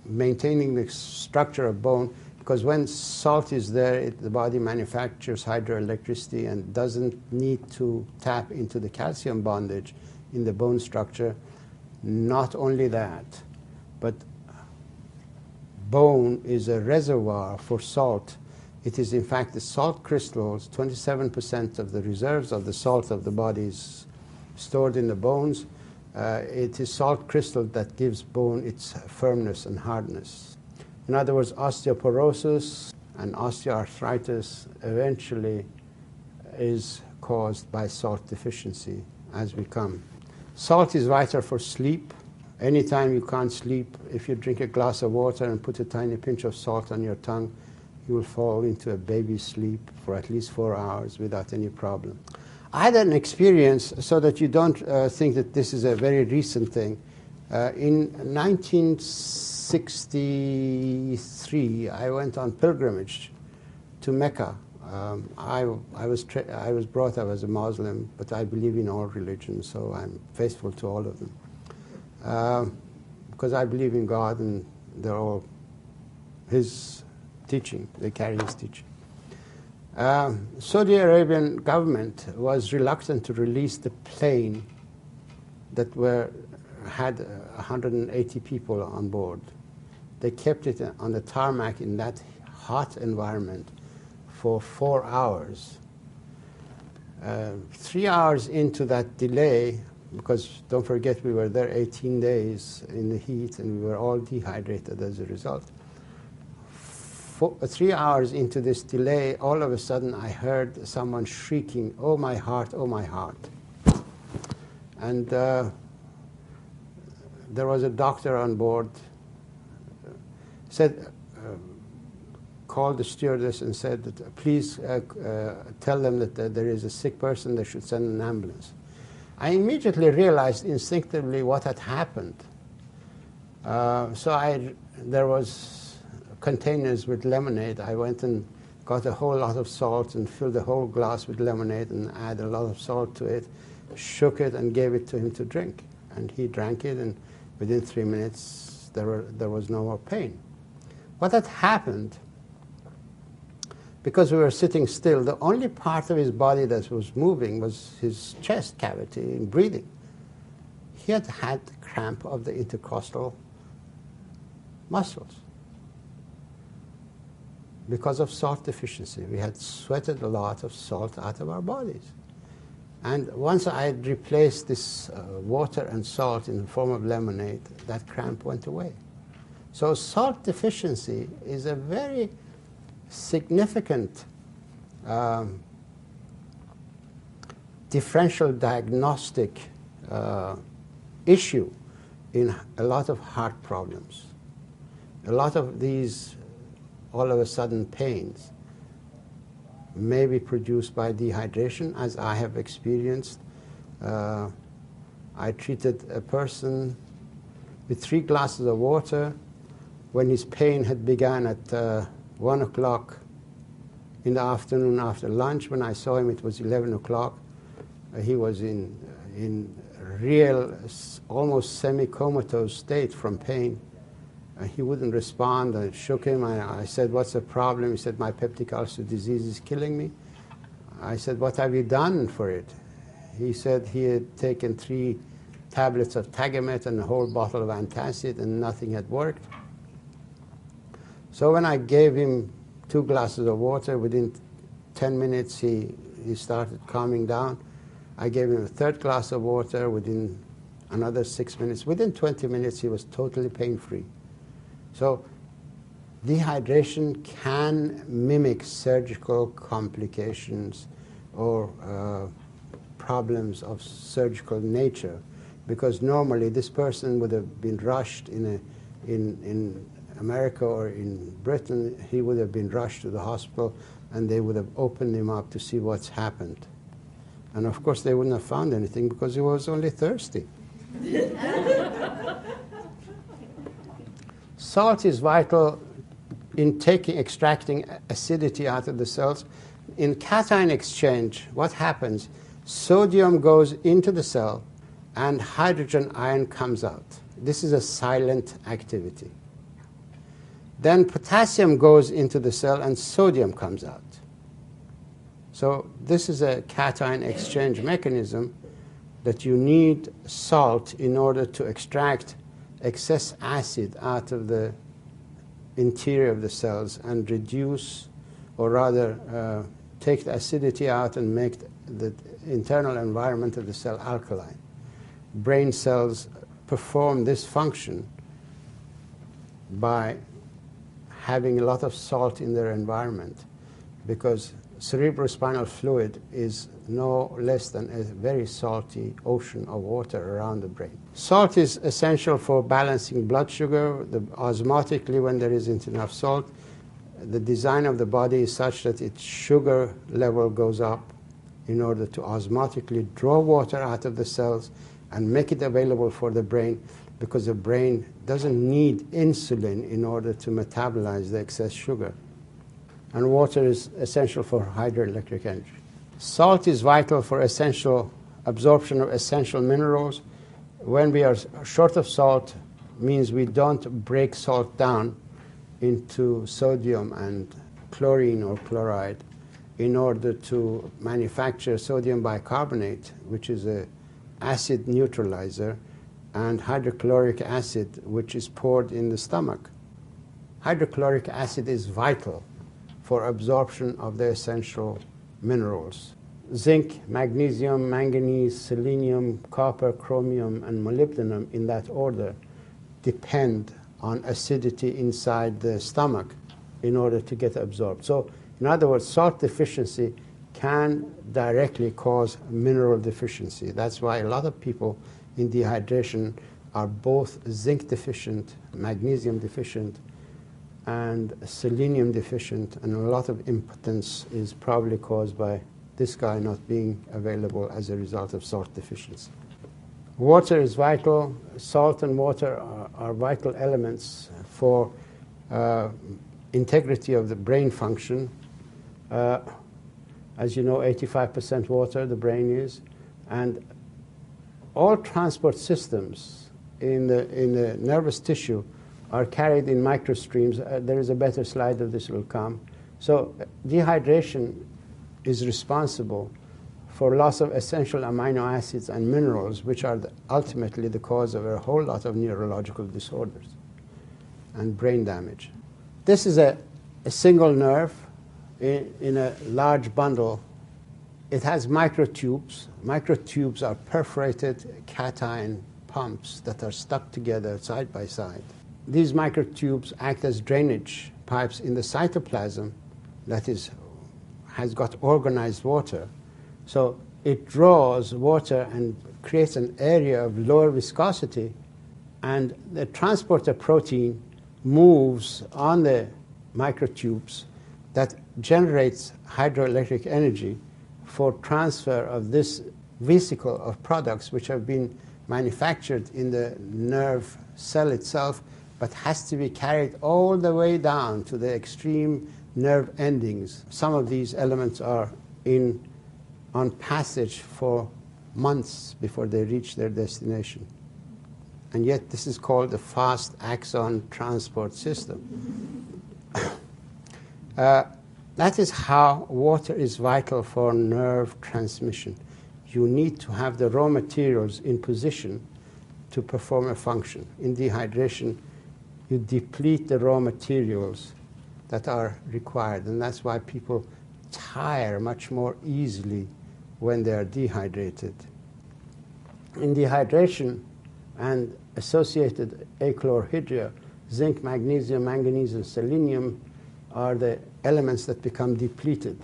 B: maintaining the structure of bone, because when salt is there, the body manufactures hydroelectricity and doesn't need to tap into the calcium bondage in the bone structure. Not only that, but bone is a reservoir for salt. It is, in fact, the salt crystals. 27% of the reserves of the salt of the body is stored in the bones. It is salt crystal that gives bone its firmness and hardness. In other words, osteoporosis and osteoarthritis eventually is caused by salt deficiency as we come. Salt is vital for sleep. Anytime you can't sleep, if you drink a glass of water and put a tiny pinch of salt on your tongue, you will fall into a baby sleep for at least 4 hours without any problem. I had an experience, so that you don't think that this is a very recent thing. In 1963, I went on pilgrimage to Mecca. I was brought up as a Muslim, but I believe in all religions, so I'm faithful to all of them. Because I believe in God, and they're all His teaching. They carry His teaching. Saudi Arabian government was reluctant to release the plane that had 180 people on board. They kept it on the tarmac in that hot environment for 4 hours. 3 hours into that delay, because don't forget we were there 18 days in the heat and we were all dehydrated as a result. 3 hours into this delay, all of a sudden I heard someone shrieking, "Oh my heart, oh my heart." And there was a doctor on board, called the stewardess and said that please tell them that there is a sick person, they should send an ambulance. I immediately realized instinctively what had happened. There was containers with lemonade. I went and got a whole lot of salt and filled the whole glass with lemonade and added a lot of salt to it, shook it and gave it to him to drink. And he drank it, and within 3 minutes there was no more pain. What had happened, because we were sitting still, the only part of his body that was moving was his chest cavity and breathing. He had had cramp of the intercostal muscles because of salt deficiency. We had sweated a lot of salt out of our bodies. And once I had replaced this water and salt in the form of lemonade, that cramp went away. So salt deficiency is a very significant differential diagnostic issue in a lot of heart problems. A lot of these all of a sudden pains may be produced by dehydration, as I have experienced. I treated a person with 3 glasses of water when his pain had begun at 1 o'clock in the afternoon after lunch. When I saw him, it was 11 o'clock. He was in real, almost semi-comatose state from pain. He wouldn't respond. I shook him. I said, "What's the problem?" He said, "My peptic ulcer disease is killing me." I said, "What have you done for it?" He said he had taken 3 tablets of Tagamet and a whole bottle of antacid, and nothing had worked. So when I gave him 2 glasses of water, within 10 minutes he started calming down. I gave him a 3rd glass of water within another 6 minutes. Within 20 minutes he was totally pain-free. So dehydration can mimic surgical complications or problems of surgical nature, because normally this person would have been rushed in America or in Britain. He would have been rushed to the hospital, and they would have opened him up to see what's happened. And of course they wouldn't have found anything because he was only thirsty. Salt is vital in extracting acidity out of the cells. In cation exchange, what happens? Sodium goes into the cell and hydrogen ion comes out. This is a silent activity. Then potassium goes into the cell and sodium comes out. So this is a cation exchange mechanism that you need salt in order to extract excess acid out of the interior of the cells and reduce, or rather take the acidity out and make the internal environment of the cell alkaline. Brain cells perform this function by having a lot of salt in their environment, because cerebrospinal fluid is no less than a very salty ocean of water around the brain. Salt is essential for balancing blood sugar. Osmotically, when there isn't enough salt, the design of the body is such that its sugar level goes up in order to osmotically draw water out of the cells and make it available for the brain, because the brain doesn't need insulin in order to metabolize the excess sugar. And water is essential for hydroelectric energy. Salt is vital for essential absorption of essential minerals. When we are short of salt, means we don't break salt down into sodium and chlorine or chloride in order to manufacture sodium bicarbonate, which is an acid neutralizer, and hydrochloric acid, which is poured in the stomach. Hydrochloric acid is vital for absorption of the essential minerals. Zinc, magnesium, manganese, selenium, copper, chromium, and molybdenum, in that order, depend on acidity inside the stomach in order to get absorbed. So, in other words, salt deficiency can directly cause mineral deficiency. That's why a lot of people in dehydration are both zinc deficient, magnesium deficient, and selenium deficient, and a lot of impotence is probably caused by this guy not being available as a result of salt deficiency. Water is vital. Salt and water are vital elements for integrity of the brain function. As you know, 85% water, the brain is. And all transport systems in the nervous tissue are carried in microstreams. There is a better slide of this will come. So dehydration is responsible for loss of essential amino acids and minerals, which are ultimately the cause of a whole lot of neurological disorders and brain damage. This is a single nerve in a large bundle. It has microtubes. Microtubes are perforated cation pumps that are stuck together side by side. These microtubes act as drainage pipes in the cytoplasm that has got organized water. So it draws water and creates an area of lower viscosity, and the transporter protein moves on the microtubes that generates hydroelectric energy for transfer of this vesicle of products which have been manufactured in the nerve cell itself, but has to be carried all the way down to the extreme nerve endings. Some of these elements are on passage for months before they reach their destination. And yet this is called the fast axon transport system. That is how water is vital for nerve transmission. You need to have the raw materials in position to perform a function. In dehydration, you deplete the raw materials that are required, and that's why people tire much more easily when they are dehydrated. In dehydration and associated achlorhydria, zinc, magnesium, manganese, and selenium are the elements that become depleted.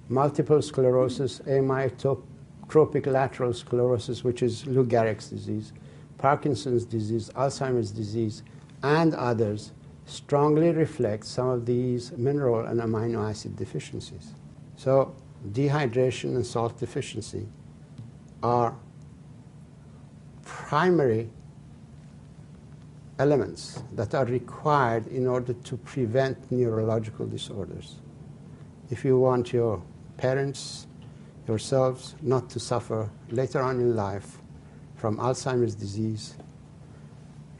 B: Multiple sclerosis, amyotrophic lateral sclerosis, which is Lou Gehrig's disease, Parkinson's disease, Alzheimer's disease, and others strongly reflect some of these mineral and amino acid deficiencies. So dehydration and salt deficiency are primary elements that are required in order to prevent neurological disorders. If you want your parents, yourselves, not to suffer later on in life from Alzheimer's disease,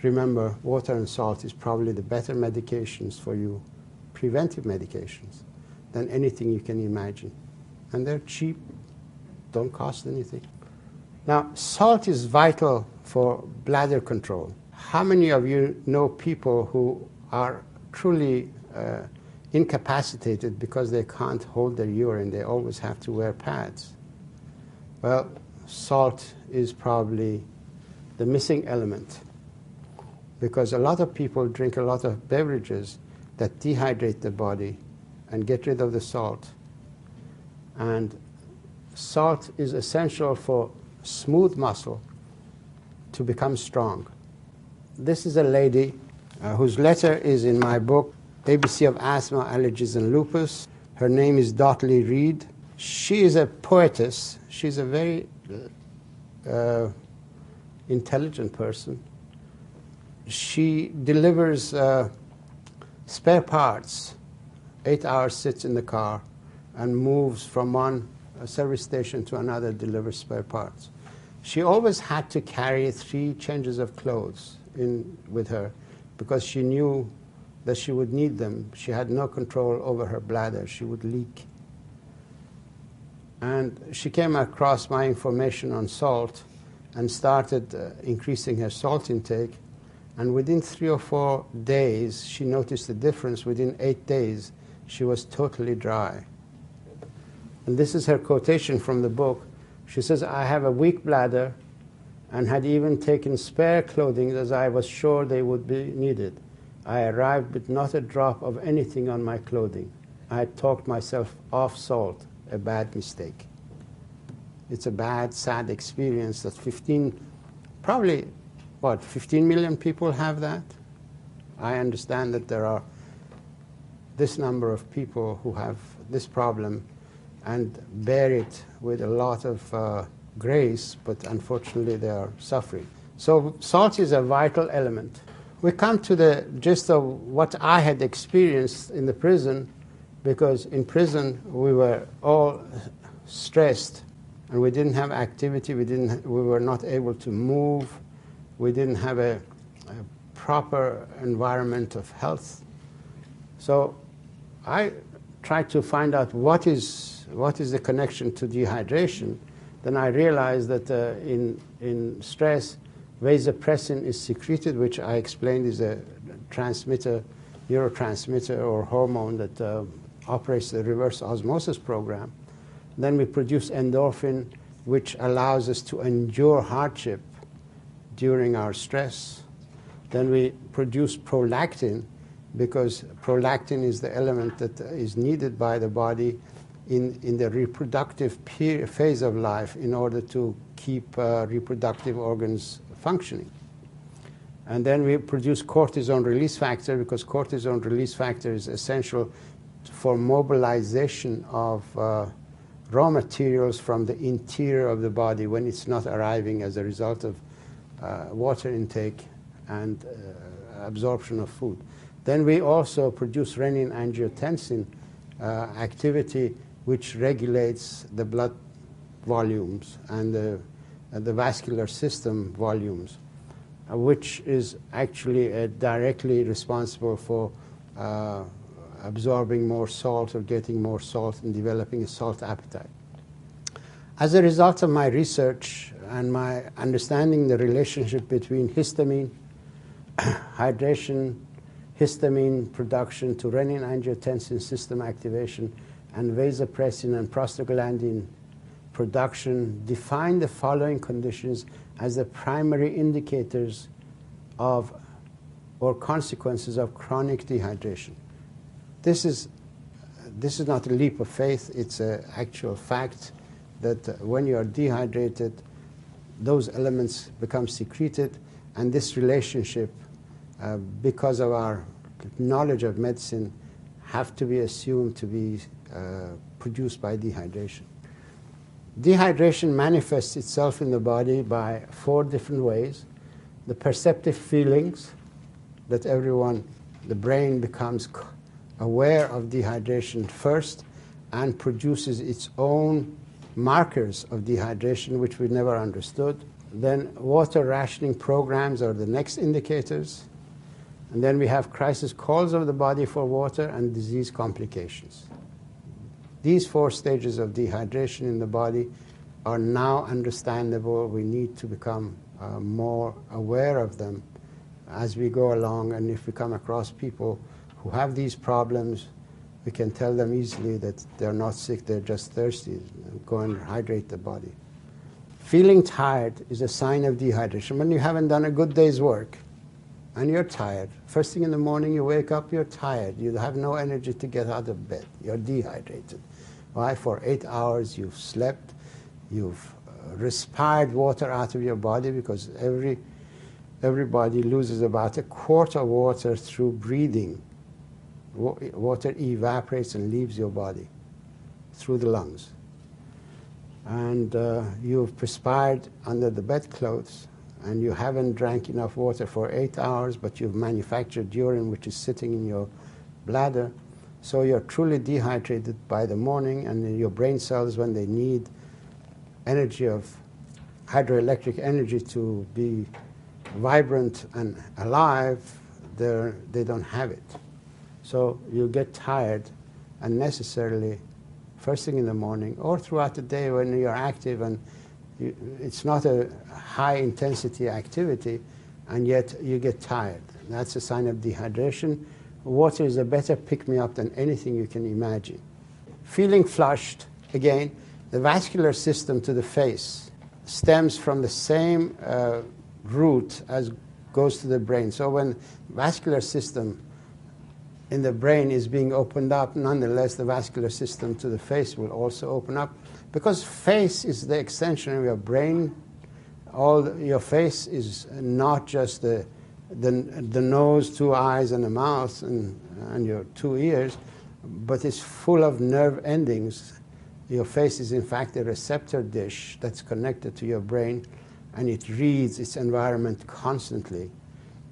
B: remember, water and salt is probably the better medications for you, preventive medications, than anything you can imagine. And they're cheap, don't cost anything. Now, salt is vital for bladder control. How many of you know people who are truly incapacitated because they can't hold their urine? They always have to wear pads. Well, salt is probably the missing element, because a lot of people drink a lot of beverages that dehydrate the body and get rid of the salt. And salt is essential for smooth muscle to become strong. This is a lady whose letter is in my book, ABC of Asthma, Allergies, and Lupus. Her name is Dotley Reed. She is a poetess. She's a very intelligent person. She delivers spare parts. 8 hours sits in the car and moves from one service station to another, delivers spare parts. She always had to carry 3 changes of clothes with her because she knew that she would need them. She had no control over her bladder. She would leak. And she came across my information on salt and started increasing her salt intake. And within 3 or 4 days, she noticed the difference. Within 8 days, she was totally dry. And this is her quotation from the book. She says, "I have a weak bladder and had even taken spare clothing as I was sure they would be needed. I arrived with not a drop of anything on my clothing. I had talked myself off salt, a bad mistake." It's a bad, sad experience that 15 million people have that? I understand that there are this number of people who have this problem and bear it with a lot of grace, but unfortunately they are suffering. So salt is a vital element. We come to the gist of what I had experienced in the prison because in prison we were all stressed and we didn't have activity, we were not able to move, we didn't have a proper environment of health. So I tried to find out what is the connection to dehydration. Then I realized that in stress, vasopressin is secreted, which I explained is a neurotransmitter or hormone that operates the reverse osmosis program. Then we produce endorphin, which allows us to endure hardship during our stress. Then we produce prolactin, because prolactin is the element that is needed by the body in the reproductive phase of life in order to keep reproductive organs functioning. And then we produce cortisone release factor, because cortisone release factor is essential for mobilization of raw materials from the interior of the body when it's not arriving as a result of water intake and absorption of food. Then we also produce renin-angiotensin activity, which regulates the blood volumes and the vascular system volumes, which is actually directly responsible for absorbing more salt or getting more salt and developing a salt appetite. As a result of my research and my understanding the relationship between histamine, hydration, histamine production to renin-angiotensin system activation, and vasopressin and prostaglandin production, define the following conditions as the primary indicators of or consequences of chronic dehydration. This is not a leap of faith, it's an actual fact that when you are dehydrated, those elements become secreted, and this relationship, because of our knowledge of medicine, have to be assumed to be produced by dehydration. Dehydration manifests itself in the body by 4 different ways. The perceptive feelings that the brain becomes aware of dehydration first and produces its own markers of dehydration, which we never understood. Then water rationing programs are the next indicators. And then we have crisis calls of the body for water and disease complications. These 4 stages of dehydration in the body are now understandable. We need to become more aware of them as we go along. And if we come across people who have these problems, we can tell them easily that they're not sick, they're just thirsty. Go and hydrate the body. Feeling tired is a sign of dehydration. When you haven't done a good day's work and you're tired, first thing in the morning you wake up, you're tired. You have no energy to get out of bed. You're dehydrated. Why? For 8 hours you've slept, you've respired water out of your body, because everybody loses about 1/4 of water through breathing. Water evaporates and leaves your body through the lungs. And you've perspired under the bedclothes, and you haven't drank enough water for 8 hours, but you've manufactured urine which is sitting in your bladder. So you're truly dehydrated by the morning, and your brain cells, when they need energy of hydroelectric energy to be vibrant and alive, they don't have it. So you get tired unnecessarily first thing in the morning or throughout the day when you're active, and it's not a high intensity activity, and yet you get tired. That's a sign of dehydration. Water is a better pick-me-up than anything you can imagine. Feeling flushed, again, the vascular system to the face stems from the same route as goes to the brain. So when vascular system in the brain is being opened up, nonetheless the vascular system to the face will also open up, because face is the extension of your brain. Your face is not just the nose, 2 eyes, and a mouth, and your 2 ears, but it's full of nerve endings. Your face is in fact a receptor dish that's connected to your brain, and it reads its environment constantly.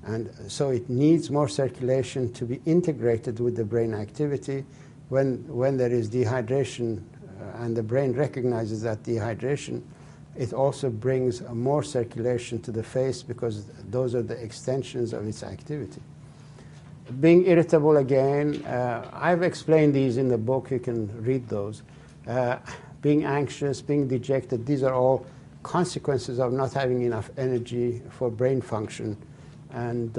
B: And so it needs more circulation to be integrated with the brain activity, when there is dehydration and the brain recognizes that dehydration, it also brings more circulation to the face because those are the extensions of its activity. Being irritable again, I've explained these in the book, you can read those. Being anxious, being dejected, these are all consequences of not having enough energy for brain function. And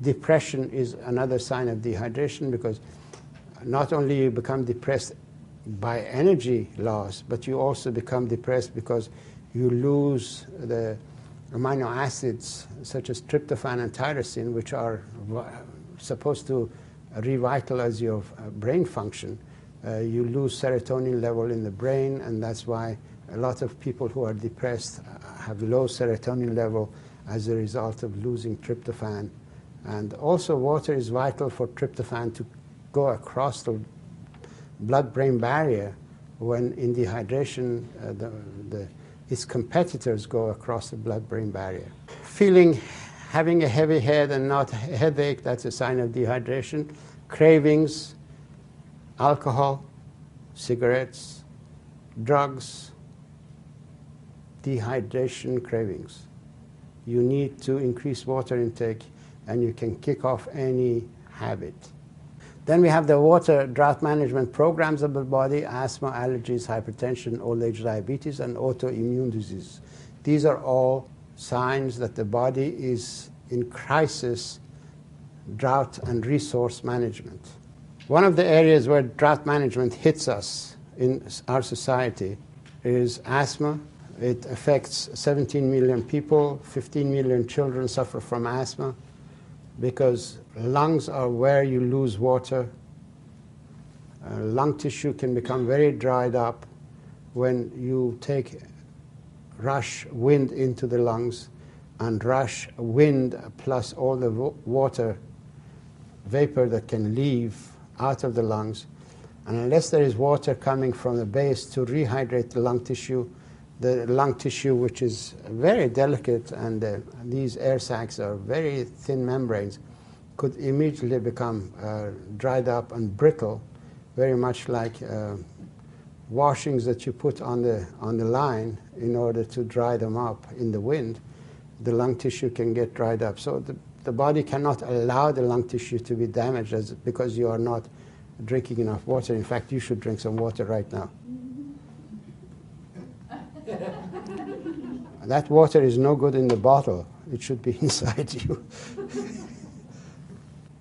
B: depression is another sign of dehydration because not only you become depressed by energy loss, but you also become depressed because you lose the amino acids such as tryptophan and tyrosine, which are supposed to revitalize your brain function. You lose serotonin level in the brain, and that's why a lot of people who are depressed have low serotonin level as a result of losing tryptophan. And also water is vital for tryptophan to go across the blood-brain barrier. When in dehydration, its competitors go across the blood-brain barrier. Having a heavy head and not a headache, that's a sign of dehydration. Cravings, alcohol, cigarettes, drugs, dehydration cravings. You need to increase water intake, and you can kick off any habit. Then we have the water drought management programs of the body: asthma, allergies, hypertension, old age diabetes, and autoimmune disease. These are all signs that the body is in crisis drought and resource management. One of the areas where drought management hits us in our society is asthma. It affects 17 million people. 15 million children suffer from asthma because lungs are where you lose water. Lung tissue can become very dried up when you take rush wind into the lungs, and rush wind plus all the water vapor that can leave out of the lungs. And unless there is water coming from the base to rehydrate the lung tissue, which is very delicate, and these air sacs are very thin membranes, could immediately become dried up and brittle, very much like washings that you put on the line in order to dry them up in the wind. The lung tissue can get dried up. So the body cannot allow the lung tissue to be damaged because you are not drinking enough water. In fact, you should drink some water right now. That water is no good in the bottle. It should be inside you.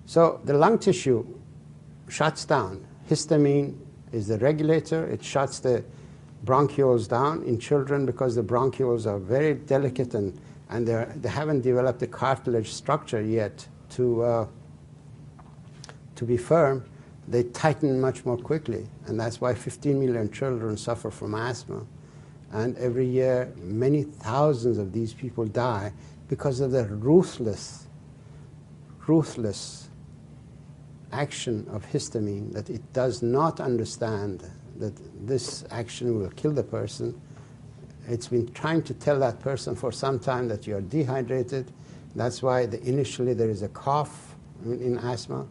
B: So the lung tissue shuts down. Histamine is the regulator. It shuts the bronchioles down in children because the bronchioles are very delicate and they haven't developed the cartilage structure yet to be firm. They tighten much more quickly, and that's why 15 million children suffer from asthma. And every year, many thousands of these people die because of the ruthless action of histamine, that it does not understand that this action will kill the person. It's been trying to tell that person for some time that you are dehydrated. That's why initially there is a cough in asthma,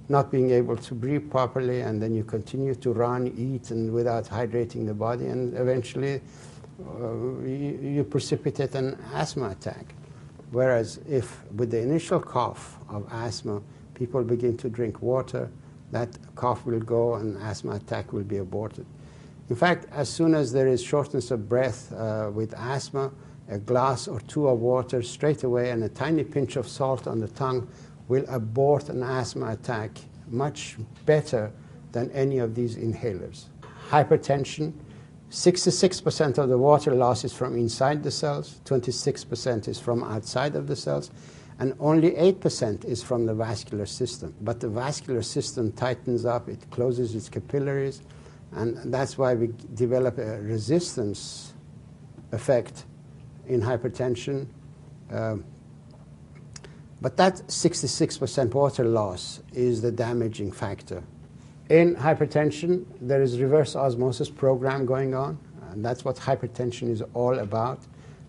B: not being able to breathe properly, and then you continue to run, eat, and without hydrating the body, and eventually you precipitate an asthma attack. Whereas if with the initial cough of asthma, people begin to drink water, that cough will go and asthma attack will be aborted. In fact, as soon as there is shortness of breath with asthma, a glass or two of water straight away and a tiny pinch of salt on the tongue will abort an asthma attack much better than any of these inhalers. Hypertension, 66% of the water loss is from inside the cells, 26% is from outside of the cells, and only 8% is from the vascular system. But the vascular system tightens up, it closes its capillaries, and that's why we develop a resistance effect in hypertension. But that 66% water loss is the damaging factor. In hypertension, there is reverse osmosis program going on, and that's what hypertension is all about.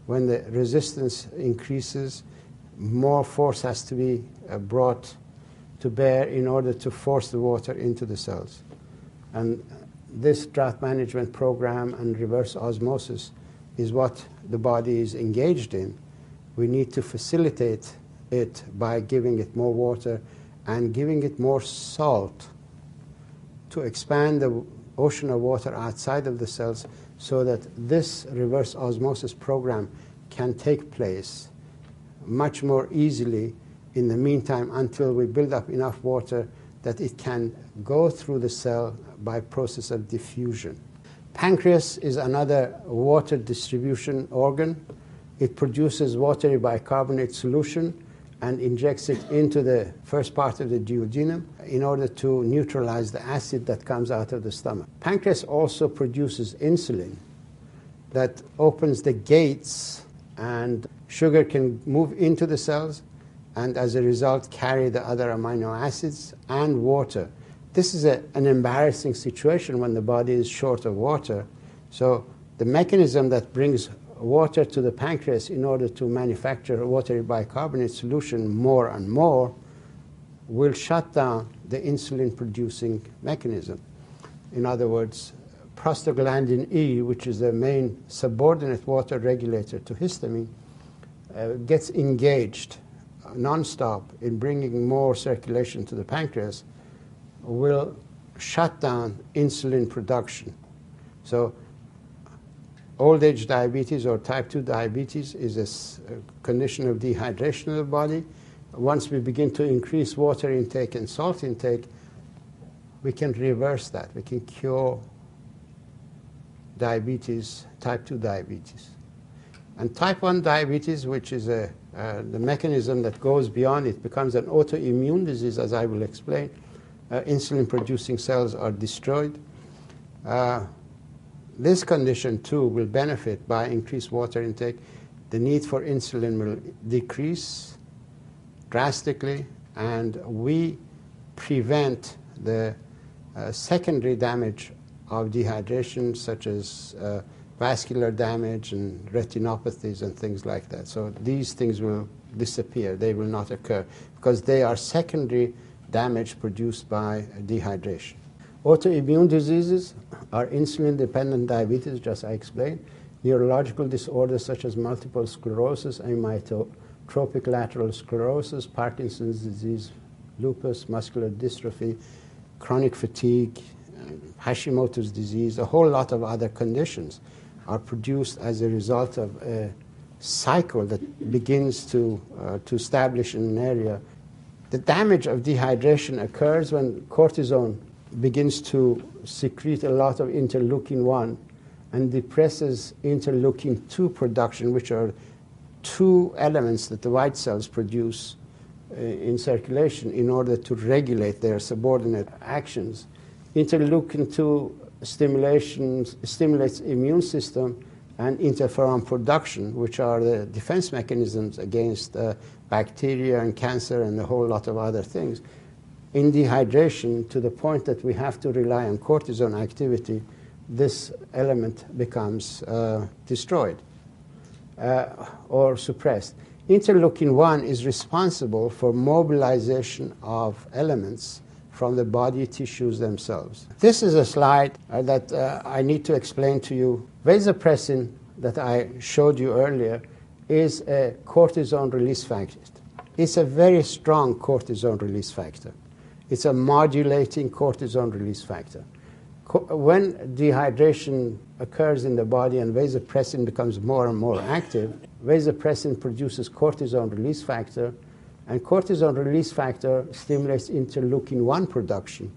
B: When the resistance increases, more force has to be brought to bear in order to force the water into the cells. And this drought management program and reverse osmosis is what the body is engaged in. We need to facilitate it by giving it more water and giving it more salt to expand the ocean of water outside of the cells so that this reverse osmosis program can take place much more easily in the meantime until we build up enough water that it can go through the cell by process of diffusion. Pancreas is another water distribution organ. It produces watery bicarbonate solution and injects it into the first part of the duodenum in order to neutralize the acid that comes out of the stomach. Pancreas also produces insulin that opens the gates, and sugar can move into the cells and as a result carry the other amino acids and water. This is an embarrassing situation when the body is short of water. So the mechanism that brings water to the pancreas in order to manufacture a watery bicarbonate solution more and more will shut down the insulin producing mechanism. In other words, prostaglandin E, which is the main subordinate water regulator to histamine, gets engaged non-stop in bringing more circulation to the pancreas, will shut down insulin production. So old age diabetes or type 2 diabetes is a condition of dehydration of the body. Once we begin to increase water intake and salt intake, we can reverse that. We can cure diabetes, type 2 diabetes. And type 1 diabetes, which is the mechanism that goes beyond it, becomes an autoimmune disease, as I will explain. Insulin-producing cells are destroyed. This condition, too, will benefit by increased water intake. The need for insulin will decrease drastically, and we prevent the secondary damage of dehydration, such as vascular damage and retinopathies and things like that. So these things will disappear. They will not occur because they are secondary damage produced by dehydration. Autoimmune diseases are insulin-dependent diabetes, just I explained, neurological disorders such as multiple sclerosis, amyotrophic lateral sclerosis, Parkinson's disease, lupus, muscular dystrophy, chronic fatigue, Hashimoto's disease, a whole lot of other conditions are produced as a result of a cycle that begins to establish in an area. The damage of dehydration occurs when cortisone begins to secrete a lot of interleukin-1 and depresses interleukin-2 production, which are two elements that the white cells produce in circulation in order to regulate their subordinate actions. Interleukin-2 stimulates immune system and interferon production, which are the defense mechanisms against bacteria and cancer and a whole lot of other things. In dehydration, to the point that we have to rely on cortisone activity, this element becomes destroyed or suppressed. Interleukin-1 is responsible for mobilization of elements from the body tissues themselves. This is a slide that I need to explain to you. Vasopressin, that I showed you earlier, is a cortisone release factor. It's a very strong cortisone release factor. It's a modulating cortisone release factor. When dehydration occurs in the body and vasopressin becomes more and more active, vasopressin produces cortisone release factor, and cortisone release factor stimulates interleukin-1 production.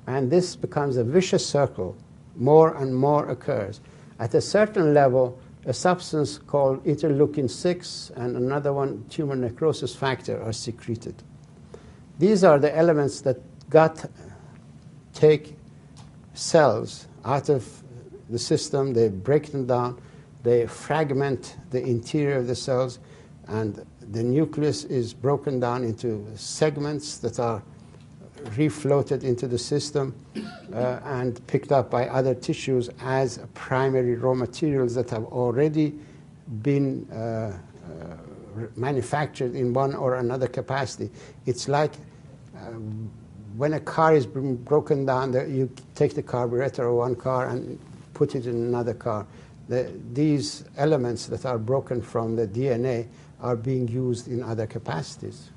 B: And this becomes a vicious circle. More and more occurs. At a certain level, a substance called interleukin-6 and another one, tumor necrosis factor, are secreted. These are the elements that take cells out of the system, they break them down, they fragment the interior of the cells, and the nucleus is broken down into segments that are refloated into the system and picked up by other tissues as primary raw materials that have already been manufactured in one or another capacity. It's like when a car is broken down, you take the carburetor of one car and put it in another car. These elements that are broken from the DNA are being used in other capacities.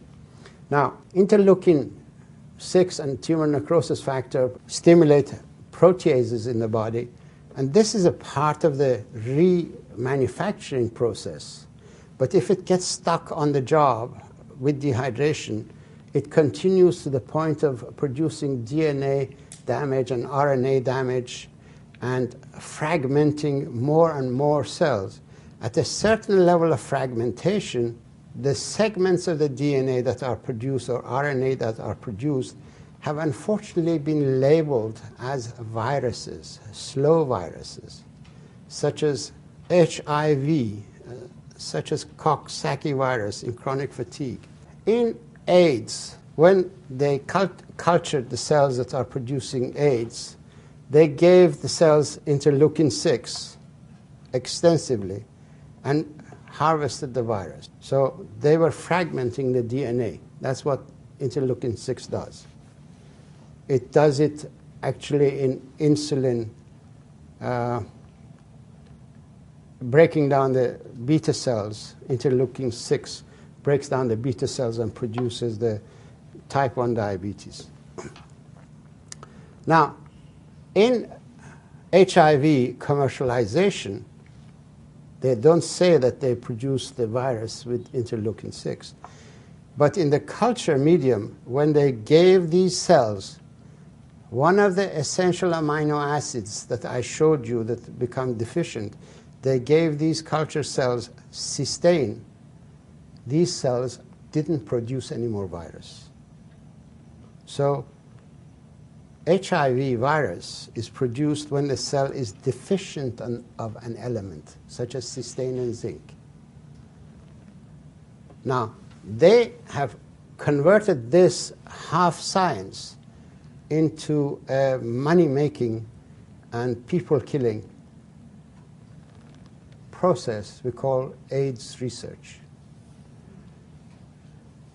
B: Now, interleukin-6 and tumor necrosis factor stimulate proteases in the body, and this is a part of the remanufacturing process. But if it gets stuck on the job with dehydration, it continues to the point of producing DNA damage and RNA damage and fragmenting more and more cells. At a certain level of fragmentation, the segments of the DNA that are produced or RNA that are produced have unfortunately been labeled as viruses, slow viruses, such as HIV, such as Coxsackie virus in chronic fatigue. In AIDS, when they cultured the cells that are producing AIDS, they gave the cells interleukin-6 extensively and harvested the virus. So they were fragmenting the DNA. That's what interleukin-6 does. It does it actually in insulin, breaking down the beta cells. Interleukin-6 breaks down the beta cells and produces the type 1 diabetes. Now, in HIV commercialization, they don't say that they produce the virus with interleukin-6. But in the culture medium, when they gave these cells one of the essential amino acids that I showed you that become deficient, they gave these culture cells cysteine. These cells didn't produce any more virus. So HIV virus is produced when the cell is deficient of an element, such as cysteine and zinc. Now, they have converted this half science into a money-making and people-killing process we call AIDS research.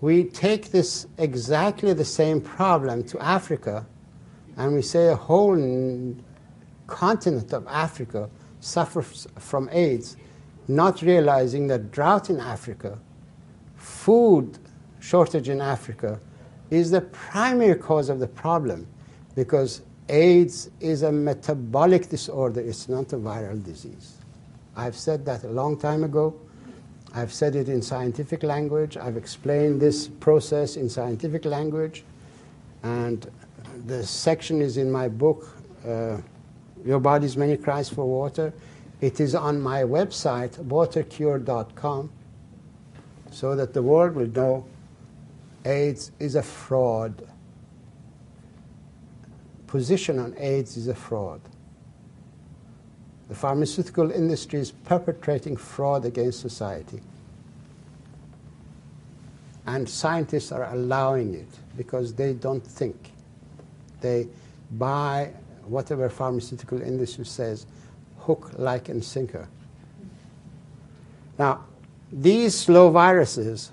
B: We take this exactly the same problem to Africa, and we say a whole continent of Africa suffers from AIDS, not realizing that drought in Africa, food shortage in Africa, is the primary cause of the problem, because AIDS is a metabolic disorder. It's not a viral disease. I've said that a long time ago. I've said it in scientific language. I've explained this process in scientific language. And the section is in my book, Your Body's Many Cries for Water. It is on my website, watercure.com, so that the world will know AIDS is a fraud. Position on AIDS is a fraud. The pharmaceutical industry is perpetrating fraud against society. And scientists are allowing it because they don't think. They buy whatever pharmaceutical industry says, hook, line, and sinker. Now, these slow viruses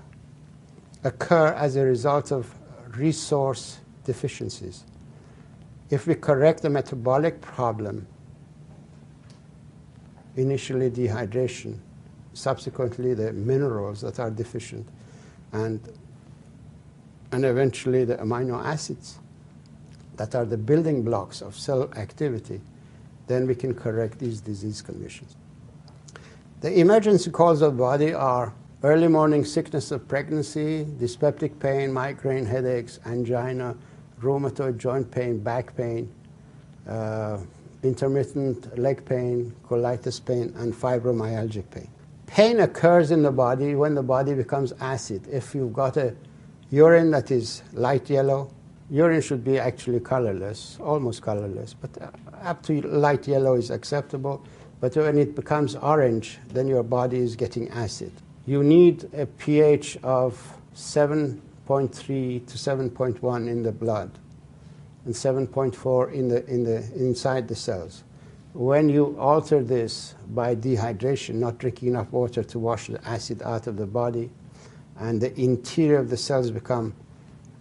B: occur as a result of resource deficiencies. If we correct the metabolic problem, initially dehydration, subsequently the minerals that are deficient, and eventually the amino acids that are the building blocks of cell activity, then we can correct these disease conditions. The emergency calls of the body are early morning sickness of pregnancy, dyspeptic pain, migraine, headaches, angina, rheumatoid joint pain, back pain, intermittent leg pain, colitis pain, and fibromyalgic pain. Pain occurs in the body when the body becomes acid. If you've got a urine that is light yellow, urine should be actually colorless, almost colorless, but up to light yellow is acceptable. But when it becomes orange, then your body is getting acid. You need a pH of 7.3 to 7.1 in the blood and 7.4 inside the cells. When you alter this by dehydration, not drinking enough water to wash the acid out of the body, and the interior of the cells become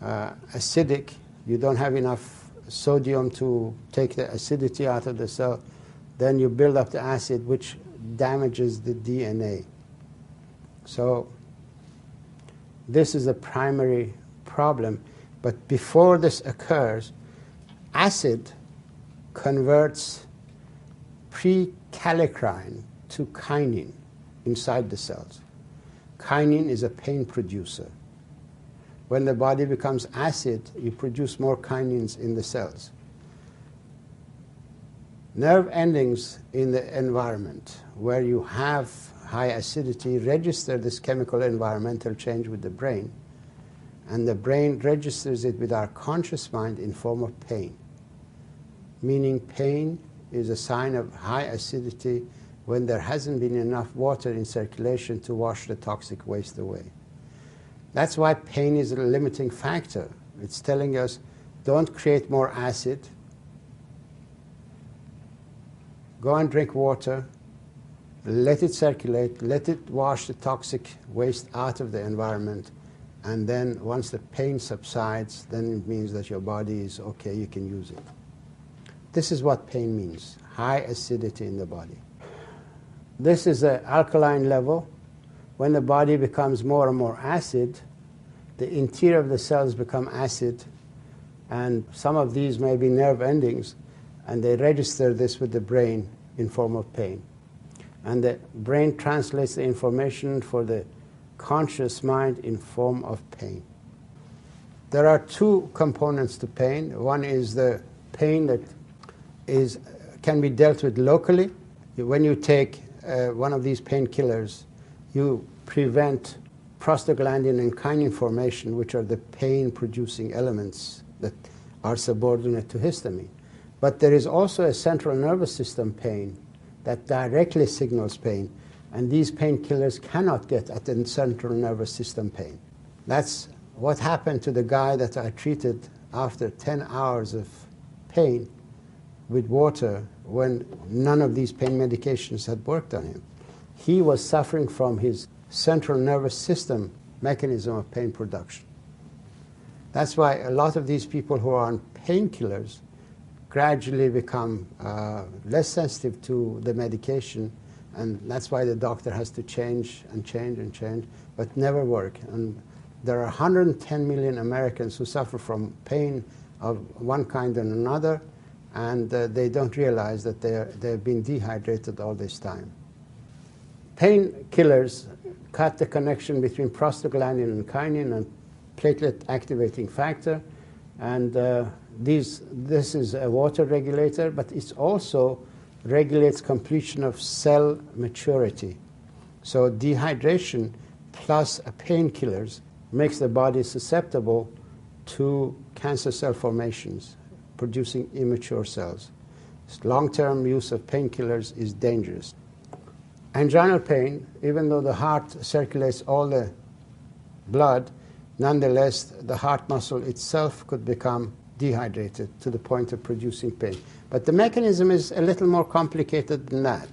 B: acidic, you don't have enough sodium to take the acidity out of the cell, then you build up the acid which damages the DNA. So this is a primary problem. But before this occurs, acid converts prekallikrein to kinin inside the cells. Kinin is a pain producer. When the body becomes acid, you produce more kinins in the cells. Nerve endings in the environment where you have high acidity register this chemical environmental change with the brain, and the brain registers it with our conscious mind in form of pain. Meaning pain is a sign of high acidity when there hasn't been enough water in circulation to wash the toxic waste away. That's why pain is a limiting factor. It's telling us, don't create more acid, go and drink water, let it circulate, let it wash the toxic waste out of the environment, and then once the pain subsides, then it means that your body is okay, you can use it. This is what pain means, high acidity in the body. This is the alkaline level. When the body becomes more and more acid, the interior of the cells become acid, and some of these may be nerve endings, and they register this with the brain in form of pain. And the brain translates the information for the conscious mind in form of pain. There are two components to pain. One is the pain that can be dealt with locally. When you take one of these painkillers, you prevent prostaglandin and kinin formation, which are the pain-producing elements that are subordinate to histamine. But there is also a central nervous system pain that directly signals pain, and these painkillers cannot get at the central nervous system pain. That's what happened to the guy that I treated after 10 hours of pain with water when none of these pain medications had worked on him. He was suffering from his central nervous system mechanism of pain production. That's why a lot of these people who are on painkillers gradually become less sensitive to the medication, and that's why the doctor has to change and change and change, but never work. And there are 110 million Americans who suffer from pain of one kind and another, and they don't realize that they've been dehydrated all this time. Painkillers cut the connection between prostaglandin and kinin and platelet activating factor, and this is a water regulator, but it also regulates completion of cell maturity. So dehydration plus painkillers makes the body susceptible to cancer cell formations, producing immature cells. Long-term use of painkillers is dangerous. Anginal pain, even though the heart circulates all the blood, nonetheless the heart muscle itself could become dehydrated to the point of producing pain. But the mechanism is a little more complicated than that.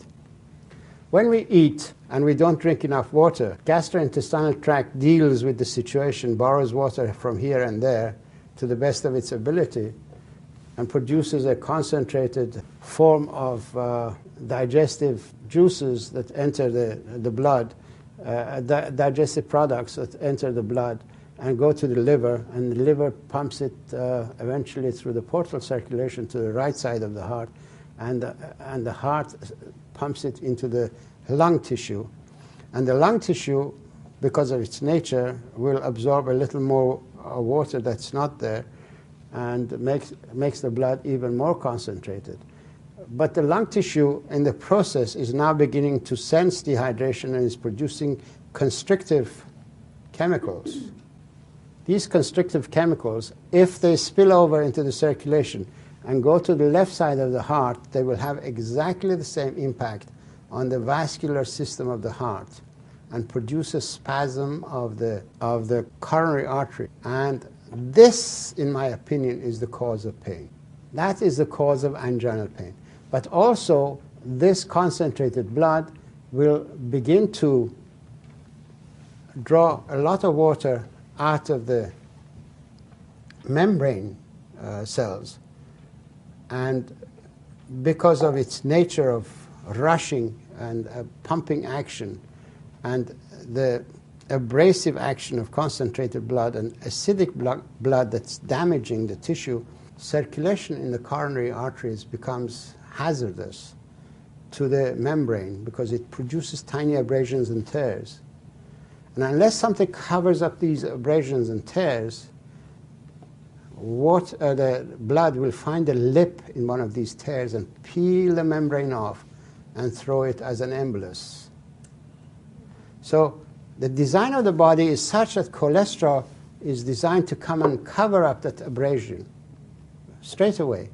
B: When we eat and we don't drink enough water, gastrointestinal tract deals with the situation, borrows water from here and there to the best of its ability, and produces a concentrated form of digestive juices that enter the blood, digestive products that enter the blood and go to the liver, and the liver pumps it eventually through the portal circulation to the right side of the heart, and the heart pumps it into the lung tissue. And the lung tissue, because of its nature, will absorb a little more water that's not there, and makes the blood even more concentrated. But the lung tissue in the process is now beginning to sense dehydration and is producing constrictive chemicals. These constrictive chemicals, if they spill over into the circulation and go to the left side of the heart, they will have exactly the same impact on the vascular system of the heart and produce a spasm of the coronary artery. And this, in my opinion, is the cause of pain. That is the cause of anginal pain. But also, this concentrated blood will begin to draw a lot of water out of the membrane cells. And because of its nature of rushing and pumping action and the abrasive action of concentrated blood and acidic blood that's damaging the tissue, circulation in the coronary arteries becomes hazardous to the membrane because it produces tiny abrasions and tears. And unless something covers up these abrasions and tears, the blood will find a lip in one of these tears and peel the membrane off and throw it as an embolus. So the design of the body is such that cholesterol is designed to come and cover up that abrasion straight away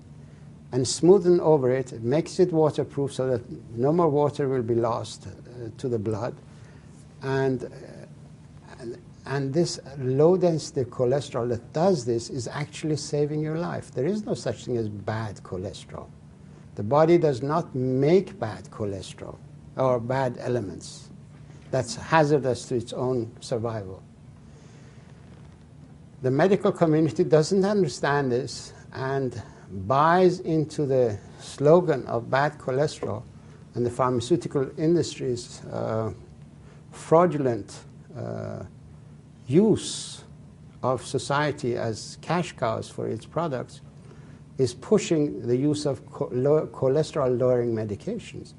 B: and smoothen over it. It makes it waterproof so that no more water will be lost to the blood. And this low-density cholesterol that does this is actually saving your life. There is no such thing as bad cholesterol. The body does not make bad cholesterol or bad elements. That's hazardous to its own survival. The medical community doesn't understand this and buys into the slogan of bad cholesterol and the pharmaceutical industry's fraudulent use of society as cash cows for its products is pushing the use of cholesterol-lowering medications.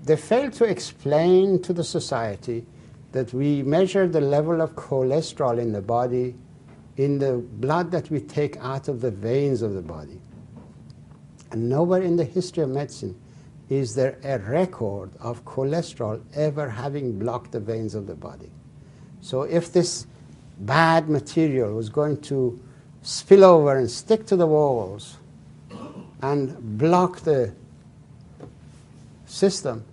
B: They fail to explain to the society that we measure the level of cholesterol in the body in the blood that we take out of the veins of the body. And nowhere in the history of medicine is there a record of cholesterol ever having blocked the veins of the body. So if this bad material was going to spill over and stick to the walls and block the system,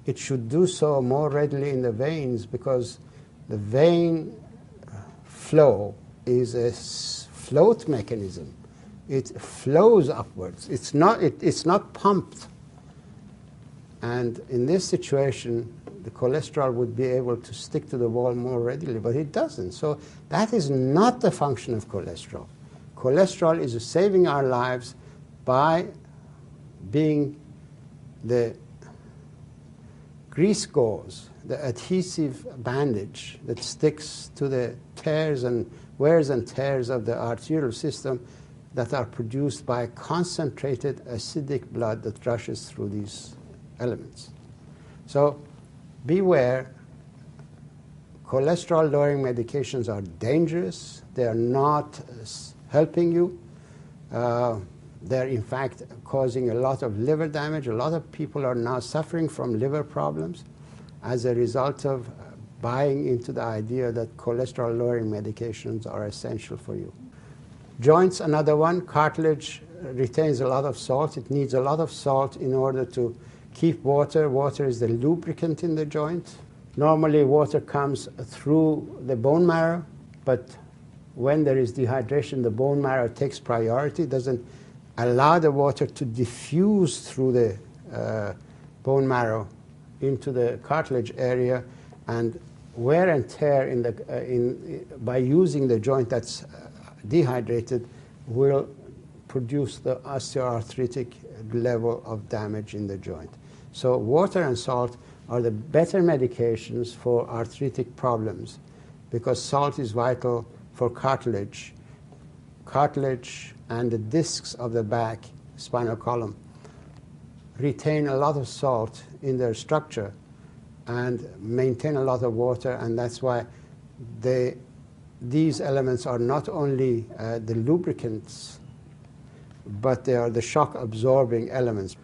B: it should do so more readily in the veins, because the vein flow is a float mechanism. It flows upwards. It's not pumped. And in this situation, the cholesterol would be able to stick to the wall more readily, but it doesn't. So that is not the function of cholesterol. Cholesterol is saving our lives by being the grease gauze, the adhesive bandage that sticks to the tears and wears and tears of the arterial system that are produced by concentrated acidic blood that rushes through these elements. So beware, cholesterol-lowering medications are dangerous. They are not helping you. They're in fact causing a lot of liver damage. A lot of people are now suffering from liver problems as a result of buying into the idea that cholesterol-lowering medications are essential for you. Joints, another one. Cartilage retains a lot of salt. It needs a lot of salt in order to keep water. Water is the lubricant in the joint. Normally water comes through the bone marrow, but when there is dehydration, the bone marrow takes priority, doesn't allow the water to diffuse through the bone marrow into the cartilage area, and wear and tear by using the joint that's dehydrated will produce the osteoarthritic level of damage in the joint. So water and salt are the better medications for arthritic problems, because salt is vital for cartilage. Cartilage and the discs of the back, spinal column, retain a lot of salt in their structure and maintain a lot of water, and that's why these elements are not only the lubricants, but they are the shock-absorbing elements.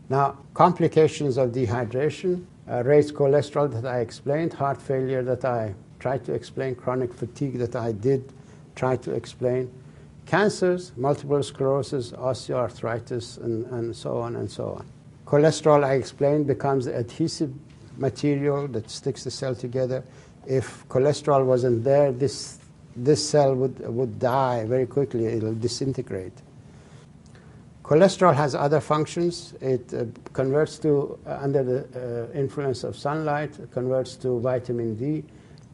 B: Now, complications of dehydration, raised cholesterol that I explained, heart failure that I tried to explain, chronic fatigue that I did try to explain, cancers, multiple sclerosis, osteoarthritis, and so on and so on. Cholesterol, I explained, becomes the adhesive material that sticks the cell together. If cholesterol wasn't there, this cell would die very quickly. It'll disintegrate. Cholesterol has other functions. It converts to, under the influence of sunlight, converts to vitamin D.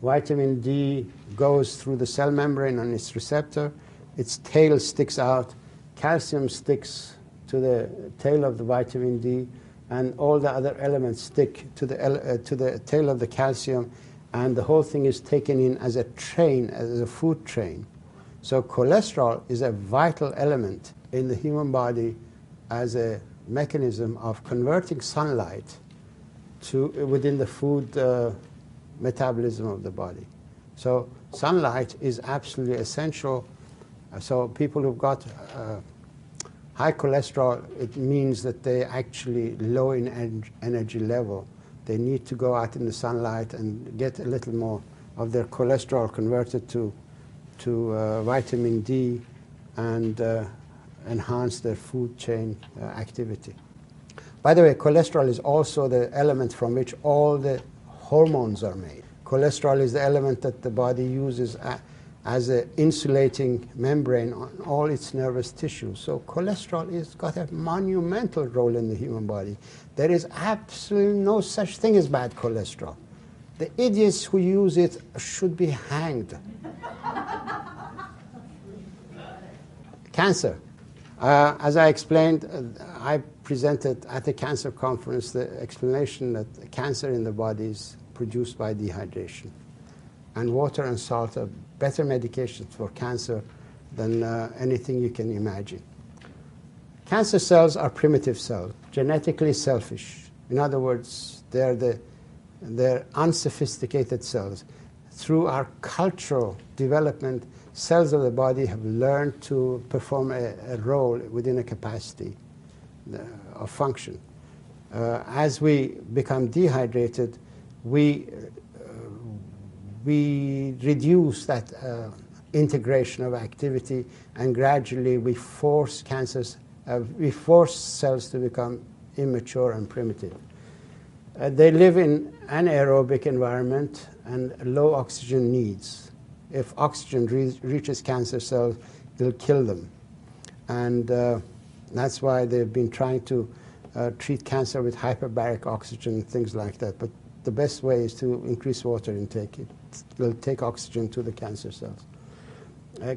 B: Vitamin D goes through the cell membrane on its receptor its tail sticks out, calcium sticks to the tail of the vitamin D, and all the other elements stick to the tail of the calcium, and the whole thing is taken in as a train, as a food train. So cholesterol is a vital element in the human body as a mechanism of converting sunlight to within the food metabolism of the body. So sunlight is absolutely essential. So people who've got high cholesterol, it means that they're actually low in energy level. They need to go out in the sunlight and get a little more of their cholesterol converted to vitamin D and enhance their food chain activity. By the way, cholesterol is also the element from which all the hormones are made. Cholesterol is the element that the body uses as an insulating membrane on all its nervous tissue. So cholesterol has got a monumental role in the human body. There is absolutely no such thing as bad cholesterol. The idiots who use it should be hanged. Cancer. As I explained, I presented at the cancer conference the explanation that cancer in the body is produced by dehydration. And water and salt are better medications for cancer than anything you can imagine. Cancer cells are primitive cells, genetically selfish. In other words, they're unsophisticated cells. Through our cultural development, cells of the body have learned to perform a role within a capacity of function. As we become dehydrated, we reduce that integration of activity, and gradually we force cells to become immature and primitive. They live in anaerobic environment and low oxygen needs. If oxygen reaches cancer cells, it'll kill them. And that's why they've been trying to treat cancer with hyperbaric oxygen, things like that. But the best way is to increase water intake. It will take oxygen to the cancer cells.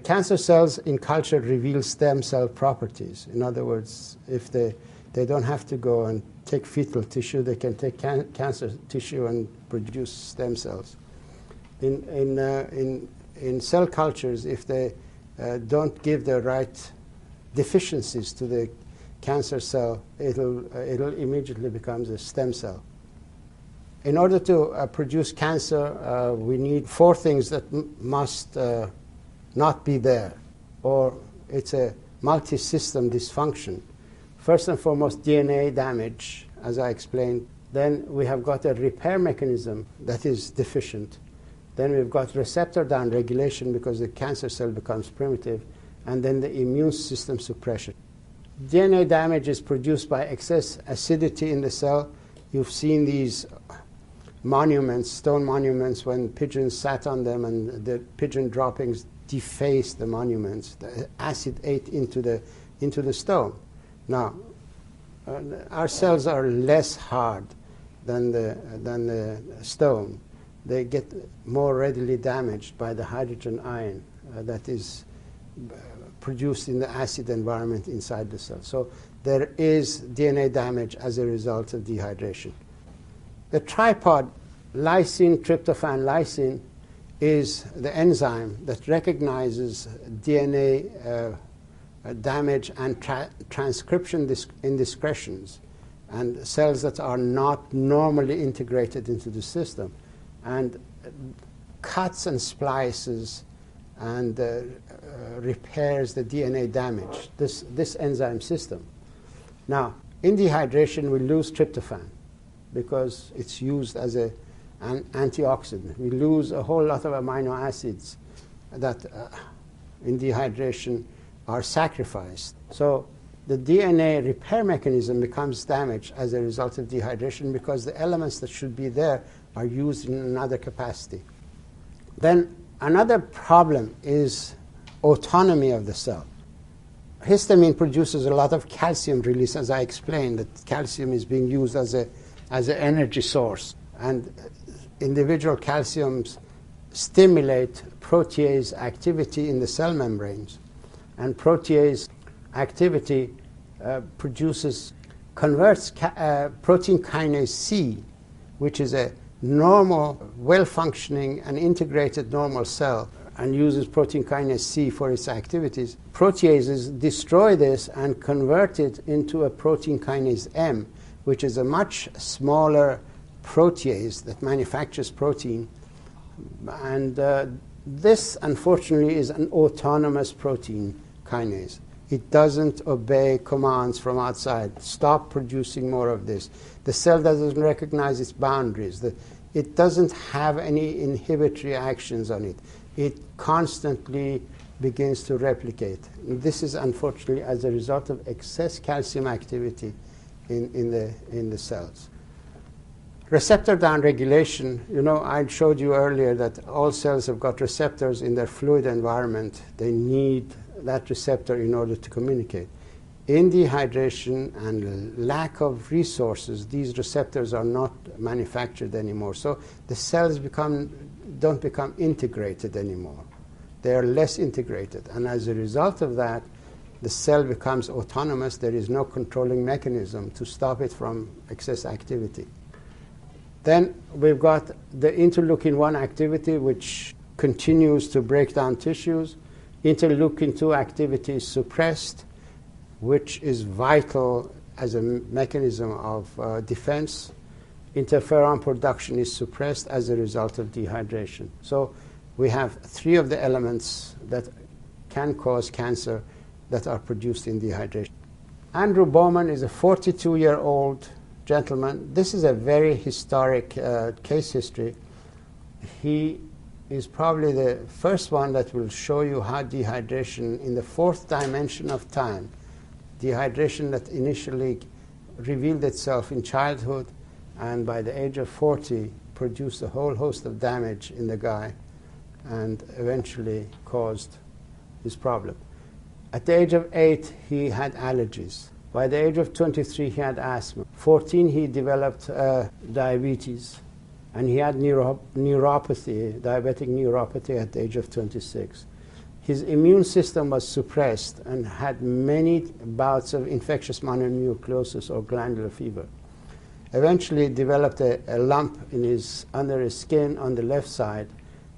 B: Cancer cells in culture reveal stem cell properties. In other words, if they don't have to go and take fetal tissue, they can take cancer tissue and produce stem cells. In cell cultures, if they don't give the right deficiencies to the cancer cell, it'll immediately become a stem cell. In order to produce cancer, we need four things that must not be there, or it's a multi-system dysfunction. First and foremost, DNA damage, as I explained. Then we have got a repair mechanism that is deficient. Then we've got receptor downregulation because the cancer cell becomes primitive, and then the immune system suppression. DNA damage is produced by excess acidity in the cell. You've seen these monuments, stone monuments, when pigeons sat on them and the pigeon droppings defaced the monuments. The acid ate into the stone. Now, our cells are less hard than the stone. They get more readily damaged by the hydrogen ion that is produced in the acid environment inside the cell. So there is DNA damage as a result of dehydration. The tripod lysine, tryptophan, lysine is the enzyme that recognizes DNA damage and transcription indiscretions and cells that are not normally integrated into the system, and cuts and splices and repairs the DNA damage, this enzyme system. Now, in dehydration, we lose tryptophan because it's used as an antioxidant. We lose a whole lot of amino acids that in dehydration are sacrificed. So the DNA repair mechanism becomes damaged as a result of dehydration because the elements that should be there are used in another capacity. Then another problem is autonomy of the cell. Histamine produces a lot of calcium release, as I explained, that calcium is being used as an energy source. And individual calciums stimulate protease activity in the cell membranes. And protease activity converts protein kinase C, which is a normal, well-functioning and integrated normal cell, and uses protein kinase C for its activities. Proteases destroy this and convert it into a protein kinase M, which is a much smaller protease that manufactures protein. And this, unfortunately, is an autonomous protein kinase. It doesn't obey commands from outside. Stop producing more of this. The cell doesn't recognize its boundaries. It doesn't have any inhibitory actions on it. It constantly begins to replicate. This is unfortunately as a result of excess calcium activity in the cells. Receptor downregulation, I showed you earlier that all cells have got receptors in their fluid environment. They need that receptor in order to communicate. In dehydration and lack of resources, these receptors are not manufactured anymore. So the cells don't become integrated anymore. They are less integrated. And as a result of that, the cell becomes autonomous. There is no controlling mechanism to stop it from excess activity. Then we've got the interleukin-1 activity, which continues to break down tissues. Interleukin-2 activity is suppressed, which is vital as a mechanism of defense. Interferon production is suppressed as a result of dehydration. So we have three of the elements that can cause cancer that are produced in dehydration. Andrew Bowman is a 42-year-old gentleman. This is a very historic case history. He is probably the first one that will show you how dehydration in the fourth dimension of time, dehydration that initially revealed itself in childhood and by the age of 40 produced a whole host of damage in the guy and eventually caused his problem. At the age of 8, he had allergies. By the age of 23, he had asthma. 14, he developed diabetes. And he had neuropathy, diabetic neuropathy at the age of 26. His immune system was suppressed and had many bouts of infectious mononucleosis or glandular fever. Eventually developed a lump under his skin on the left side.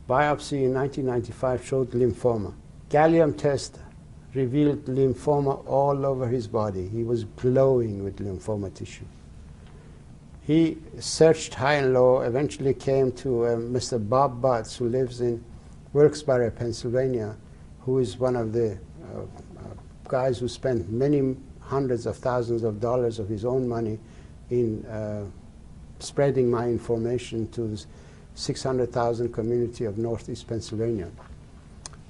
B: Biopsy in 1995 showed lymphoma. Gallium test revealed lymphoma all over his body. He was glowing with lymphoma tissue. He searched high and low, eventually came to Mr. Bob Butts, who lives in Wilkes-Barre, Pennsylvania, who is one of the guys who spent many hundreds of thousands of dollars of his own money in spreading my information to the 600,000 community of Northeast Pennsylvania.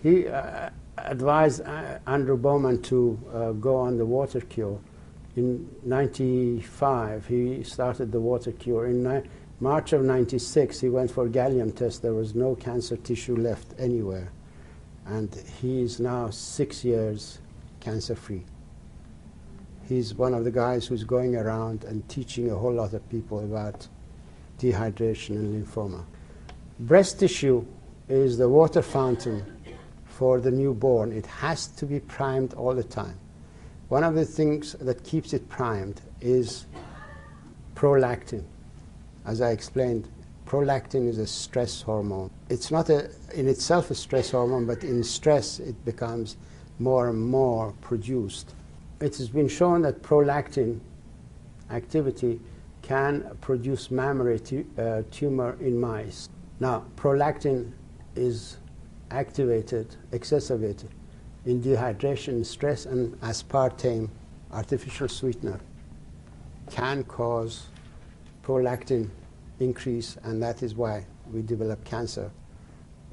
B: He advised Andrew Bowman to go on the water cure. In 95, he started the water cure. In March of 96, he went for gallium test. There was no cancer tissue left anywhere. And he is now 6 years cancer-free. He's one of the guys who's going around and teaching a whole lot of people about dehydration and lymphoma. Breast tissue is the water fountain for the newborn. It has to be primed all the time. One of the things that keeps it primed is prolactin. As I explained, prolactin is a stress hormone. It's not in itself a stress hormone, but in stress it becomes more and more produced. It has been shown that prolactin activity can produce mammary tumor in mice. Now, prolactin is activated, excess of it, in dehydration, stress, and aspartame, artificial sweetener, can cause prolactin increase, and that is why we develop cancer.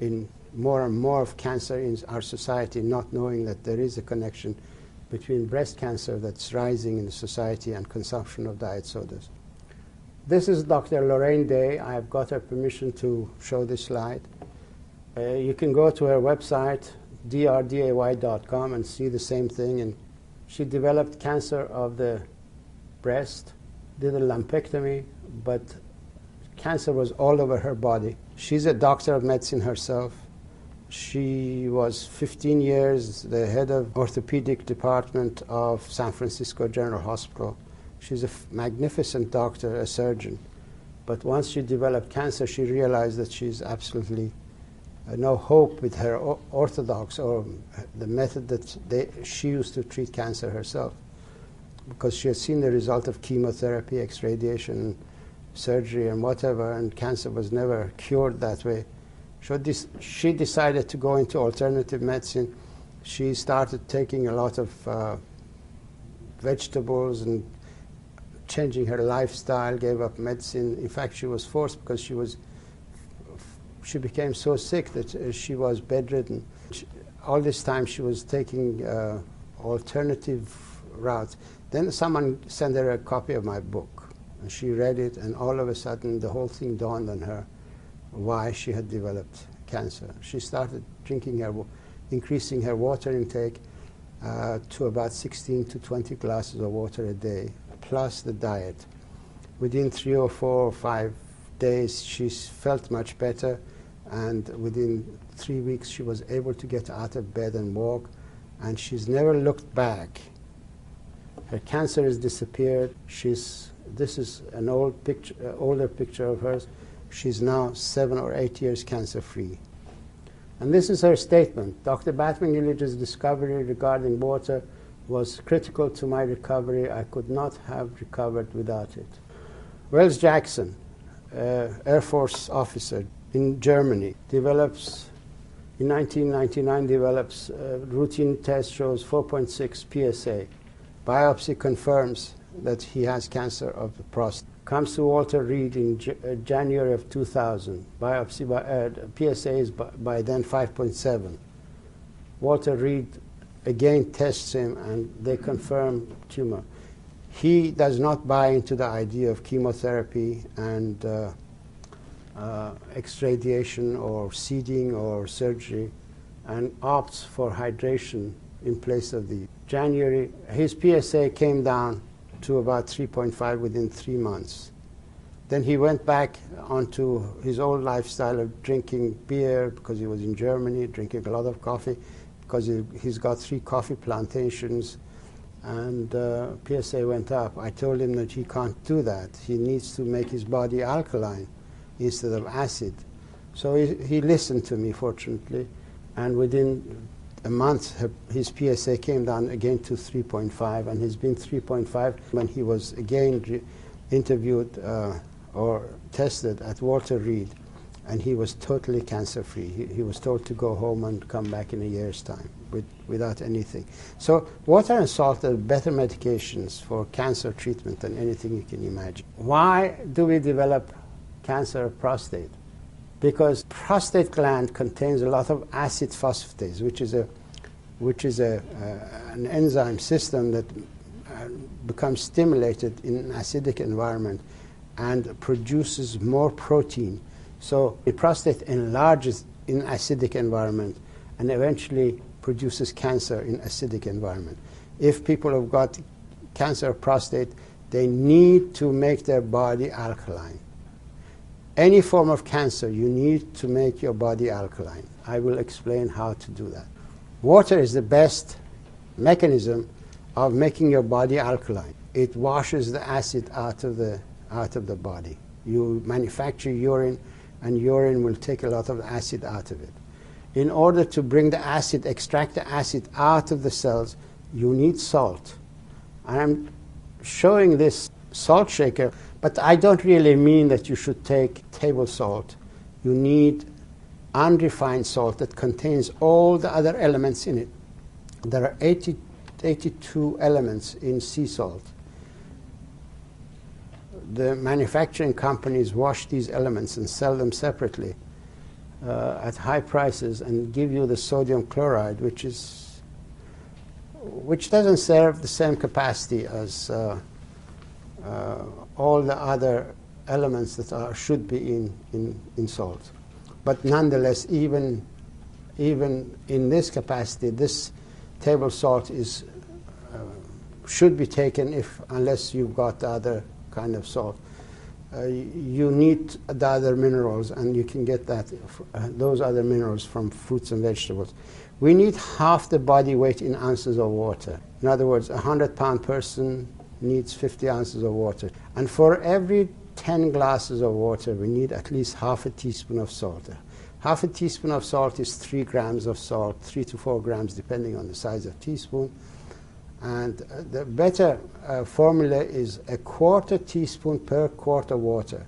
B: In more and more of cancer in our society, not knowing that there is a connection between breast cancer that's rising in the society and consumption of diet sodas. This is Dr. Lorraine Day. I have got her permission to show this slide. You can go to her website, drday.com, and see the same thing. And she developed cancer of the breast, did a lumpectomy, but cancer was all over her body. She's a doctor of medicine herself, She was 15 years the head of orthopedic department of San Francisco General Hospital. She's a magnificent doctor, a surgeon. But once she developed cancer, she realized that she's absolutely no hope with her orthodox or the method that she used to treat cancer herself, because she had seen the result of chemotherapy, radiation, surgery, and whatever, and cancer was never cured that way. So she decided to go into alternative medicine. She started taking a lot of vegetables and changing her lifestyle, gave up medicine. In fact, she was forced because she became so sick that she was bedridden. All this time she was taking alternative routes. Then someone sent her a copy of my book, and she read it, and all of a sudden the whole thing dawned on her why she had developed cancer. She started increasing her water intake to about 16 to 20 glasses of water a day, plus the diet. Within 3 or 4 or 5 days, she felt much better, and within 3 weeks, she was able to get out of bed and walk, and she's never looked back. Her cancer has disappeared. This is an older picture of hers. She's now 7 or 8 years cancer-free. And this is her statement. Dr. Batmanghelidj's discovery regarding water was critical to my recovery. I could not have recovered without it. Wells Jackson, Air Force officer in Germany, in 1999 develops a routine test, shows 4.6 PSA. Biopsy confirms that he has cancer of the prostate. Comes to Walter Reed in January of 2000. Biopsy PSA is by then 5.7. Walter Reed again tests him, and they confirm tumor. He does not buy into the idea of chemotherapy and X-radiation or seeding or surgery, and opts for hydration in place of the January. His PSA came down to about 3.5 within 3 months. Then he went back onto his old lifestyle of drinking beer because he was in Germany, drinking a lot of coffee because he's got 3 coffee plantations, and PSA went up. I told him that he can't do that. He needs to make his body alkaline instead of acid. So he listened to me, fortunately, and within a month his PSA came down again to 3.5, and he's been 3.5 when he was again interviewed or tested at Walter Reed, and he was totally cancer-free. He was told to go home and come back in a year's time without anything. So water and salt are better medications for cancer treatment than anything you can imagine. Why do we develop cancer of prostate? Because prostate gland contains a lot of acid phosphatase, which is an enzyme system that becomes stimulated in an acidic environment and produces more protein. So the prostate enlarges in acidic environment and eventually produces cancer in acidic environment. If people have got cancer of prostate, they need to make their body alkaline. Any form of cancer, you need to make your body alkaline. I will explain how to do that. Water is the best mechanism of making your body alkaline. It washes the acid out of the body. You manufacture urine, and urine will take a lot of acid out of it. In order to bring the acid, extract the acid out of the cells, you need salt. I'm showing this salt shaker, but I don't really mean that you should take table salt. You need unrefined salt that contains all the other elements in it. There are 82 elements in sea salt. The manufacturing companies wash these elements and sell them separately at high prices and give you the sodium chloride, which doesn't serve the same capacity as all the other elements that should be in salt. But nonetheless, even in this capacity, this table salt should be taken unless you've got the other kind of salt. you need the other minerals, and you can get those other minerals from fruits and vegetables. We need half the body weight in ounces of water. In other words, a 100-pound person needs 50 ounces of water. And for every 10 glasses of water, we need at least half a teaspoon of salt. Half a teaspoon of salt is 3 grams of salt, 3 to 4 grams, depending on the size of teaspoon. And the better formula is a quarter teaspoon per quart of water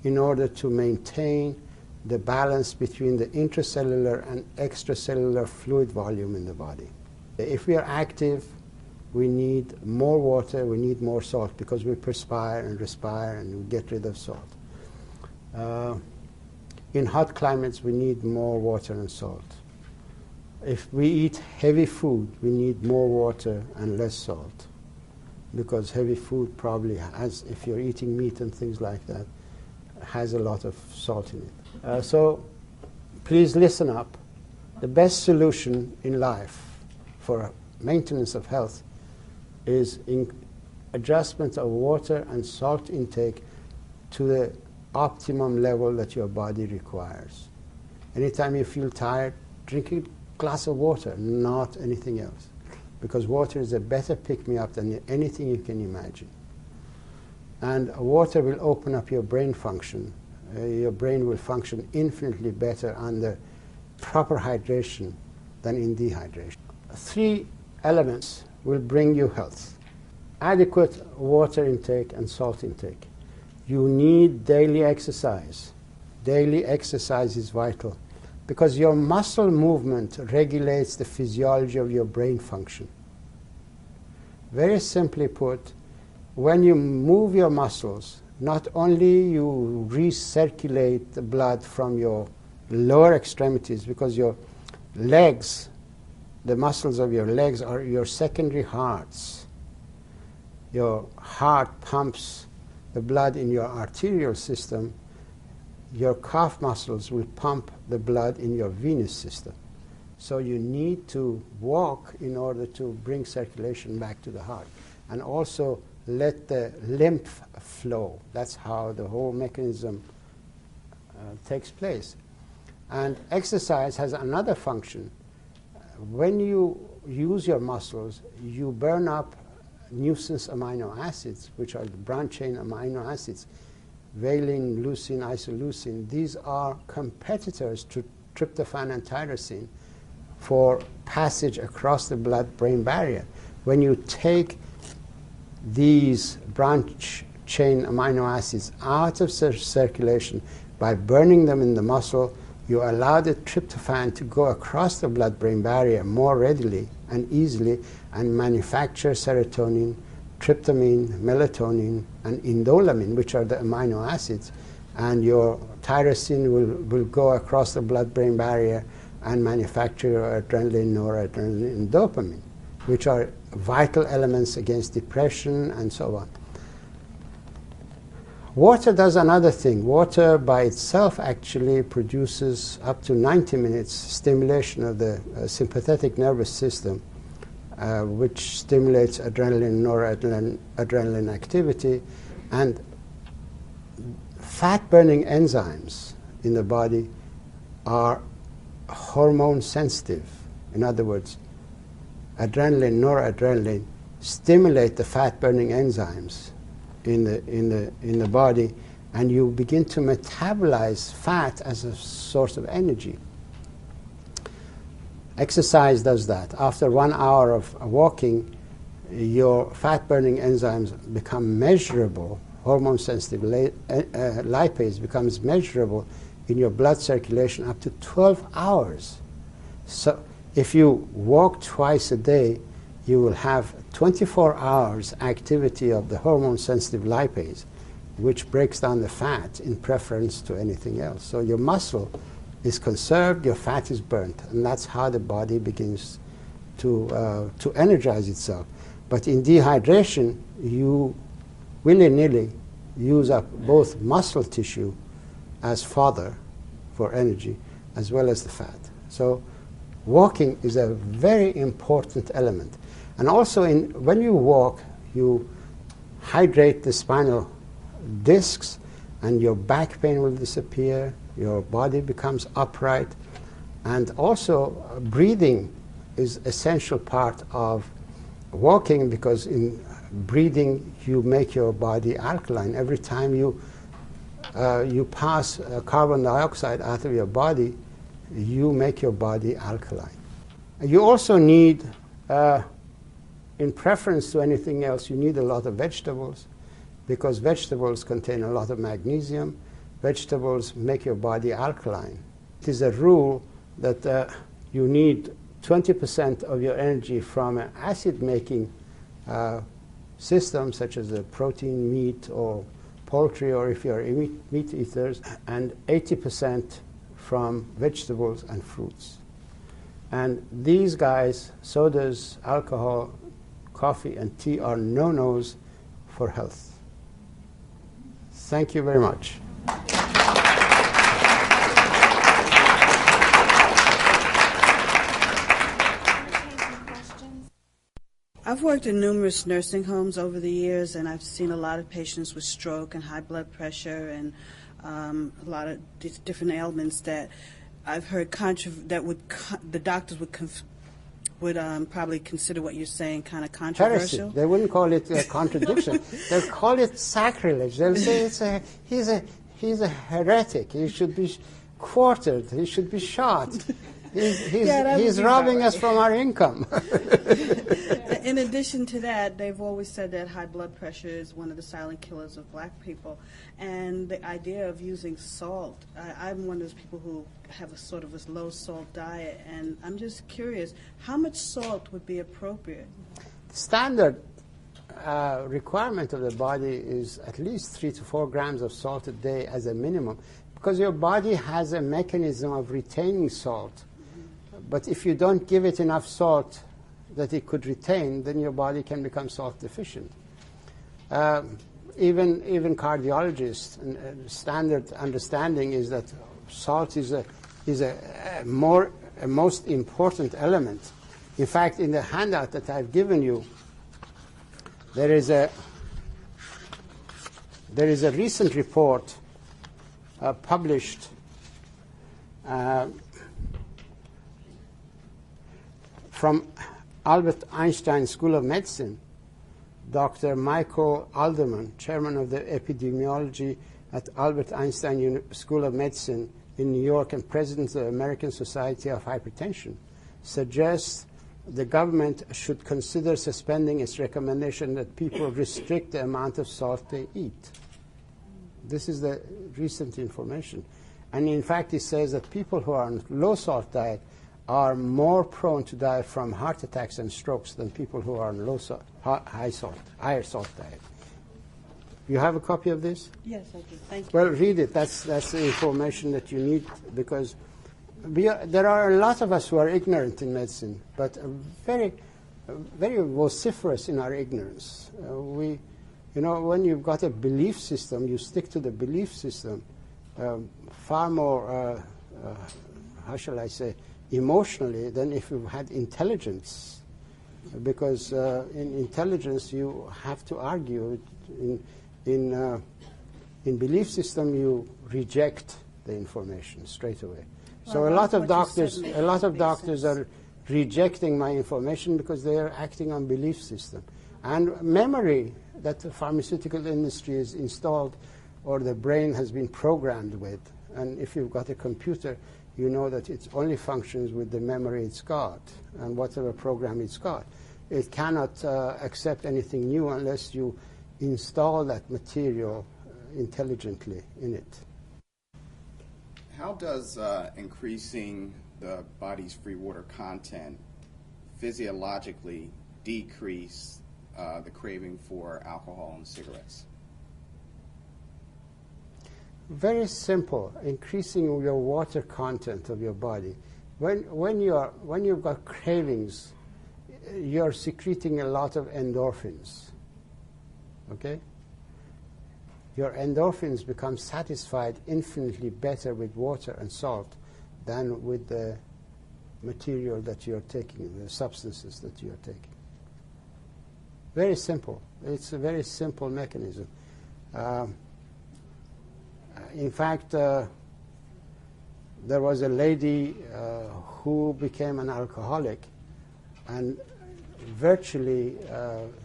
B: in order to maintain the balance between the intracellular and extracellular fluid volume in the body. If we are active, we need more water, we need more salt, because we perspire and respire and we get rid of salt. In hot climates, we need more water and salt. If we eat heavy food, we need more water and less salt, because heavy food probably has, if you're eating meat and things like that, has a lot of salt in it. So please listen up. The best solution in life for maintenance of health is adjustment of water and salt intake to the optimum level that your body requires. Anytime you feel tired, drink a glass of water, not anything else, because water is a better pick-me-up than anything you can imagine. And water will open up your brain function. Your brain will function infinitely better under proper hydration than in dehydration. 3 elements will bring you health: adequate water intake and salt intake. You need daily exercise. Daily exercise is vital, because your muscle movement regulates the physiology of your brain function. Very simply put, when you move your muscles, not only you recirculate the blood from your lower extremities, because your legs, the muscles of your legs are your secondary hearts. Your heart pumps the blood in your arterial system. Your calf muscles will pump the blood in your venous system. So you need to walk in order to bring circulation back to the heart, and also let the lymph flow. That's how the whole mechanism takes place. And exercise has another function. When you use your muscles, you burn up nuisance amino acids, which are the branch-chain amino acids: valine, leucine, isoleucine. These are competitors to tryptophan and tyrosine for passage across the blood-brain barrier. When you take these branch-chain amino acids out of circulation by burning them in the muscle, you allow the tryptophan to go across the blood-brain barrier more readily and easily and manufacture serotonin, tryptamine, melatonin, and indolamine, which are the amino acids. And your tyrosine will go across the blood-brain barrier and manufacture your adrenaline, noradrenaline, and dopamine, which are vital elements against depression and so on. Water does another thing. Water by itself actually produces up to 90 minutes stimulation of the sympathetic nervous system, which stimulates adrenaline, noradrenaline activity. And fat-burning enzymes in the body are hormone sensitive. In other words, adrenaline, noradrenaline stimulate the fat-burning enzymes in the body, and you begin to metabolize fat as a source of energy. Exercise does that. After 1 hour of walking, your fat-burning enzymes become measurable. Hormone-sensitive lipase becomes measurable in your blood circulation up to 12 hours. So if you walk twice a day, you will have 24 hours activity of the hormone-sensitive lipase, which breaks down the fat in preference to anything else. So your muscle is conserved, your fat is burnt, and that's how the body begins to energize itself. But in dehydration, you willy-nilly use up both muscle tissue as fodder for energy, as well as the fat. So walking is a very important element. And also when you walk, you hydrate the spinal discs, and your back pain will disappear, your body becomes upright, and also breathing is essential part of walking, because in breathing you make your body alkaline. Every time you pass carbon dioxide out of your body, you make your body alkaline. You also need, in preference to anything else, you need a lot of vegetables, because vegetables contain a lot of magnesium. Vegetables make your body alkaline. It is a rule that you need 20% of your energy from an acid-making system, such as a protein, meat, or poultry, or if you're meat eaters, and 80% from vegetables and fruits. And these guys, sodas, alcohol, coffee, and tea, are no-nos for health. Thank you very much.
C: I've worked in numerous nursing homes over the years, and I've seen a lot of patients with stroke and high blood pressure and a lot of different ailments that I've heard the doctors would probably consider what you're saying kind of controversial.
B: Heresy. They wouldn't call it a contradiction. They'll call it sacrilege. They'll say he's a heretic. He should be quartered. He should be shot. He's robbing us from our income.
C: In addition to that, they've always said that high blood pressure is one of the silent killers of black people. And the idea of using salt, I'm one of those people who have a sort of a low salt diet, and I'm just curious, how much salt would be appropriate?
B: Standard requirement of the body is at least 3 to 4 grams of salt a day as a minimum, because your body has a mechanism of retaining salt. But if you don't give it enough salt that it could retain, then your body can become salt deficient. Even cardiologists, standard understanding is that salt is a most important element. In fact, in the handout that I've given you, there is a recent report published from Albert Einstein School of Medicine. Dr. Michael Alderman, chairman of the epidemiology at Albert Einstein School of Medicine in New York and president of the American Society of Hypertension, suggests the government should consider suspending its recommendation that people restrict the amount of salt they eat. This is the recent information. And in fact, it says that people who are on low salt diet are more prone to die from heart attacks and strokes than people who are on higher salt diet. You have a copy of this?
C: Yes, I do. Thank you.
B: Well, read it. That's the information that you need, because there are a lot of us who are ignorant in medicine, but very vociferous in our ignorance. When you've got a belief system, you stick to the belief system far more, how shall I say, emotionally than if you had intelligence, because in intelligence you have to argue. In belief system you reject the information straight away. So a lot of doctors are rejecting my information because they are acting on belief system and memory that the pharmaceutical industry is installed or the brain has been programmed with. And if you've got a computer, you know that it only functions with the memory it's got and whatever program it's got. It cannot accept anything new unless you install that material intelligently in it.
D: How does increasing the body's free water content physiologically decrease the craving for alcohol and cigarettes?
B: Very simple. Increasing your water content of your body. When you've got cravings, you're secreting a lot of endorphins. Okay? Your endorphins become satisfied infinitely better with water and salt than with the material that you're taking, the substances that you're taking. Very simple. It's a very simple mechanism. in fact, there was a lady who became an alcoholic and virtually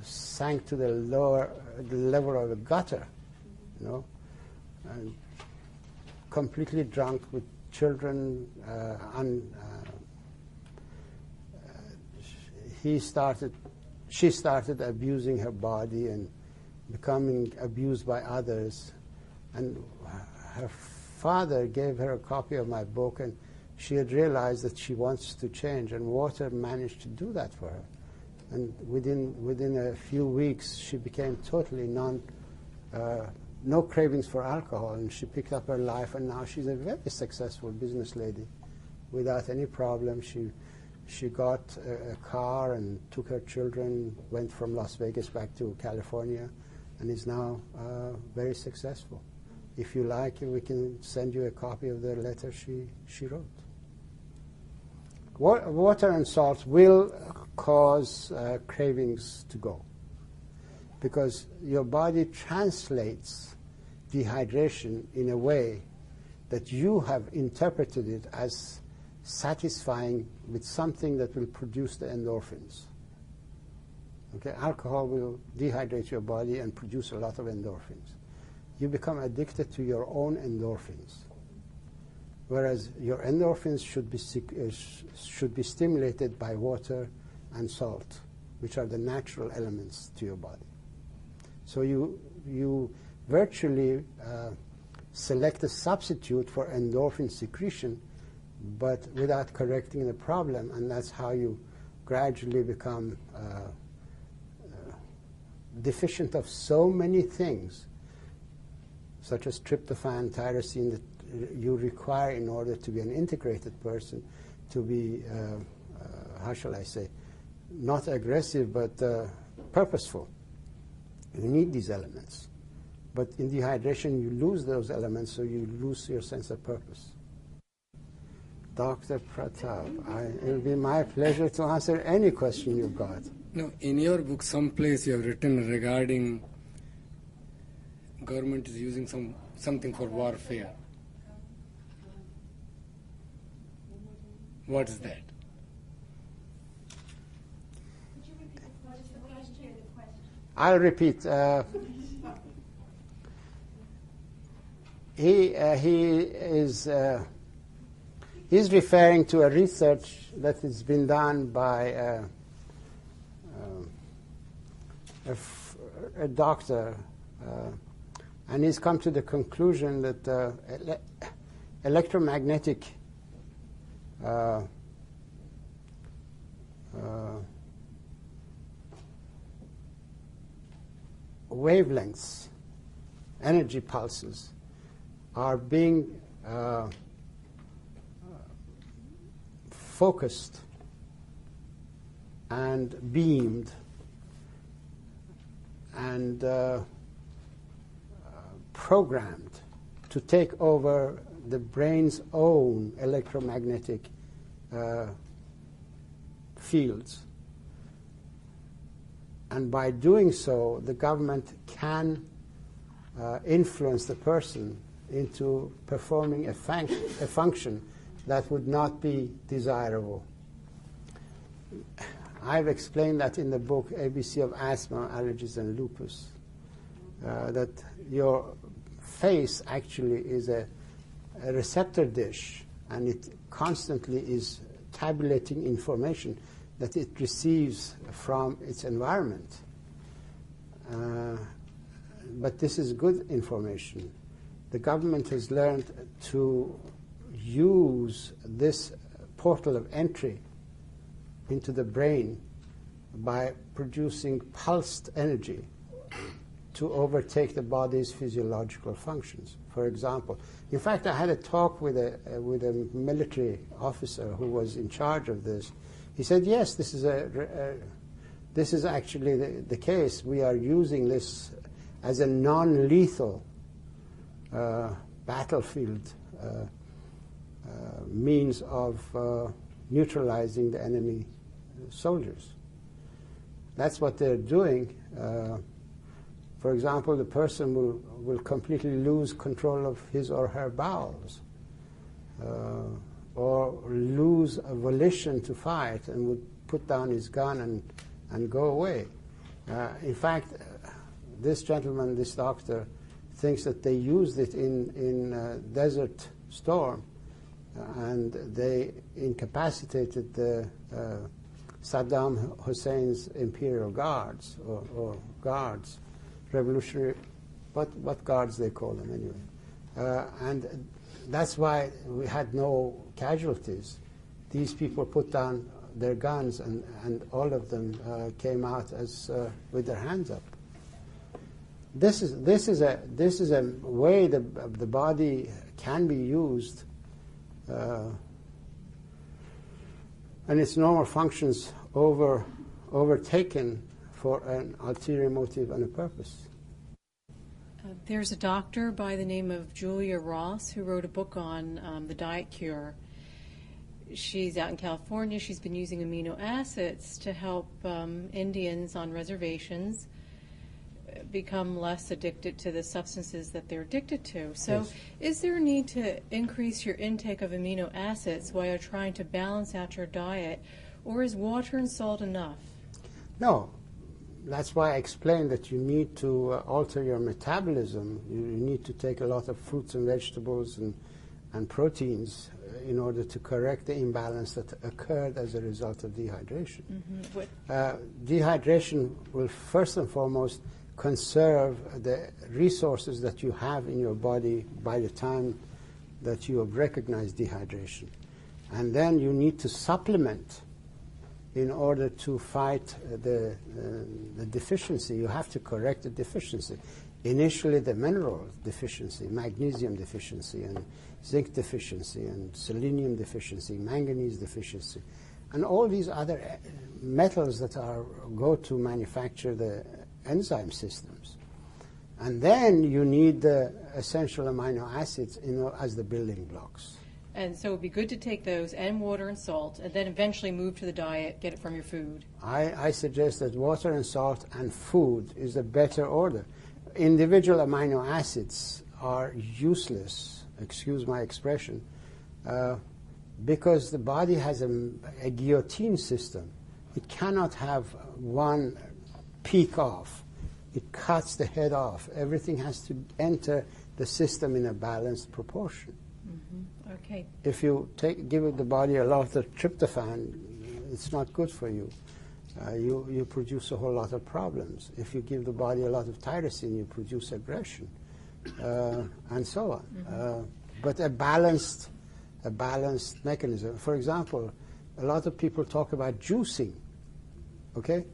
B: sank to the level of a gutter, you know, and completely drunk with children. She started abusing her body and becoming abused by others. And her father gave her a copy of my book, and she had realized that she wants to change, and water managed to do that for her. And within a few weeks, she became totally no cravings for alcohol, and she picked up her life, and now she's a very successful business lady without any problem. She got a car and took her children, went from Las Vegas back to California, and is now very successful. If you like, we can send you a copy of the letter she wrote. Water and salt will cause cravings to go, because your body translates dehydration in a way that you have interpreted it as satisfying with something that will produce the endorphins. Okay, alcohol will dehydrate your body and produce a lot of endorphins. You become addicted to your own endorphins, whereas your endorphins should be stimulated by water and salt, which are the natural elements to your body. So you virtually select a substitute for endorphin secretion, but without correcting the problem, and that's how you gradually become deficient of so many things, such as tryptophan, tyrosine, that you require in order to be an integrated person, to be, how shall I say, not aggressive, but purposeful. You need these elements. But in dehydration, you lose those elements, so you lose your sense of purpose. Dr. Pratap, it will be my pleasure to answer any question you've got.
E: No, in your book, someplace you have written regarding government is using something for warfare. What is that?
B: I'll repeat. He's referring to a research that has been done by a doctor, and he's come to the conclusion that electromagnetic wavelengths, energy pulses, are being focused and beamed and programmed to take over the brain's own electromagnetic fields. And by doing so, the government can influence the person into performing a function that would not be desirable. I've explained that in the book ABC of Asthma, Allergies, and Lupus, that your face actually is a receptor dish, and it constantly is tabulating information that it receives from its environment. But this is good information. The government has learned to use this portal of entry into the brain by producing pulsed energy to overtake the body's physiological functions. For example, in fact, I had a talk with a military officer who was in charge of this. He said, yes, this is actually the case. We are using this as a non-lethal battlefield means of neutralizing the enemy soldiers. That's what they're doing. For example, the person will completely lose control of his or her bowels, or lose a volition to fight and would put down his gun and go away. In fact, this gentleman, this doctor, thinks that they used it in Desert Storm, and they incapacitated the Saddam Hussein's imperial guards, or guards, revolutionary, what guards they call them anyway. And that's why we had no casualties. These people put down their guns, and all of them came out as with their hands up. This is a way the body can be used, and its normal functions overtaken for an ulterior motive and a purpose.
F: There's a doctor by the name of Julia Ross who wrote a book on the diet cure. She's out in California. She's been using amino acids to help Indians on reservations become less addicted to the substances that they're addicted to. So
B: Yes.
F: Is there a need to increase your intake of amino acids while you're trying to balance out your diet, or is water and salt enough?
B: No. That's why I explained that you need to alter your metabolism. You need to take a lot of fruits and vegetables and proteins in order to correct the imbalance that occurred as a result of dehydration. Dehydration will first and foremost conserve the resources that you have in your body by the time that you have recognized dehydration. And then you need to supplement in order to fight the deficiency. You have to correct the deficiency. Initially, the mineral deficiency, magnesium deficiency, and zinc deficiency, and selenium deficiency, manganese deficiency, and all these other metals that go to manufacture the enzyme systems. And then you need the essential amino acids as the building blocks.
F: And so it would be good to take those and water and salt, and then eventually move to the diet, get it from your food.
B: I suggest that water and salt and food is a better order. Individual amino acids are useless, excuse my expression, because the body has a guillotine system. It cannot have one peak off. It cuts the head off. Everything has to enter the system in a balanced proportion.
F: Okay.
B: If you give the body a lot of tryptophan, it's not good for you. You produce a whole lot of problems. If you give the body a lot of tyrosine, you produce aggression, and so on. But a balanced mechanism. For example, a lot of people talk about juicing. Okay,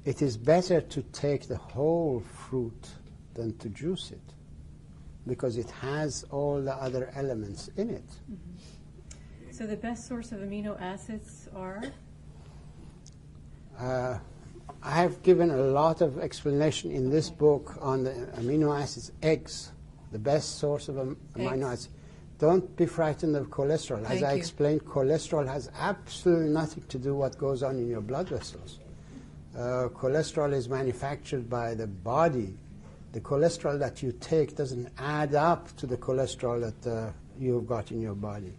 B: it is better to take the whole fruit than to juice it, because it has all the other elements in it.
F: So the best source of amino acids are?
B: I have given a lot of explanation in this book on the amino acids. Eggs, the best source of amino acids. Don't be frightened of cholesterol. As I explained, cholesterol has absolutely nothing to do with what goes on in your blood vessels. Cholesterol is manufactured by the body. The cholesterol that you take doesn't add up to the cholesterol that you've got in your body.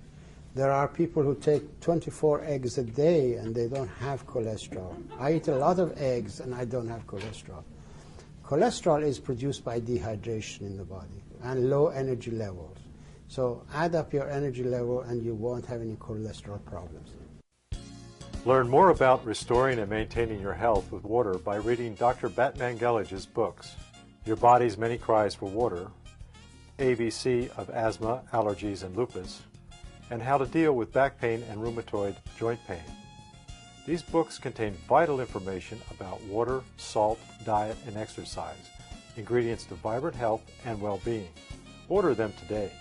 B: There are people who take 24 eggs a day and they don't have cholesterol. I eat a lot of eggs and I don't have cholesterol. Cholesterol is produced by dehydration in the body and low energy levels. So add up your energy level and you won't have any cholesterol problems.
G: Learn more about restoring and maintaining your health with water by reading Dr. Batmanghelidj's books, Your Body's Many Cries for Water, ABC of Asthma, Allergies, and Lupus, and How to Deal with Back Pain and Rheumatoid Joint Pain. These books contain vital information about water, salt, diet, and exercise, ingredients to vibrant health and well-being. Order them today.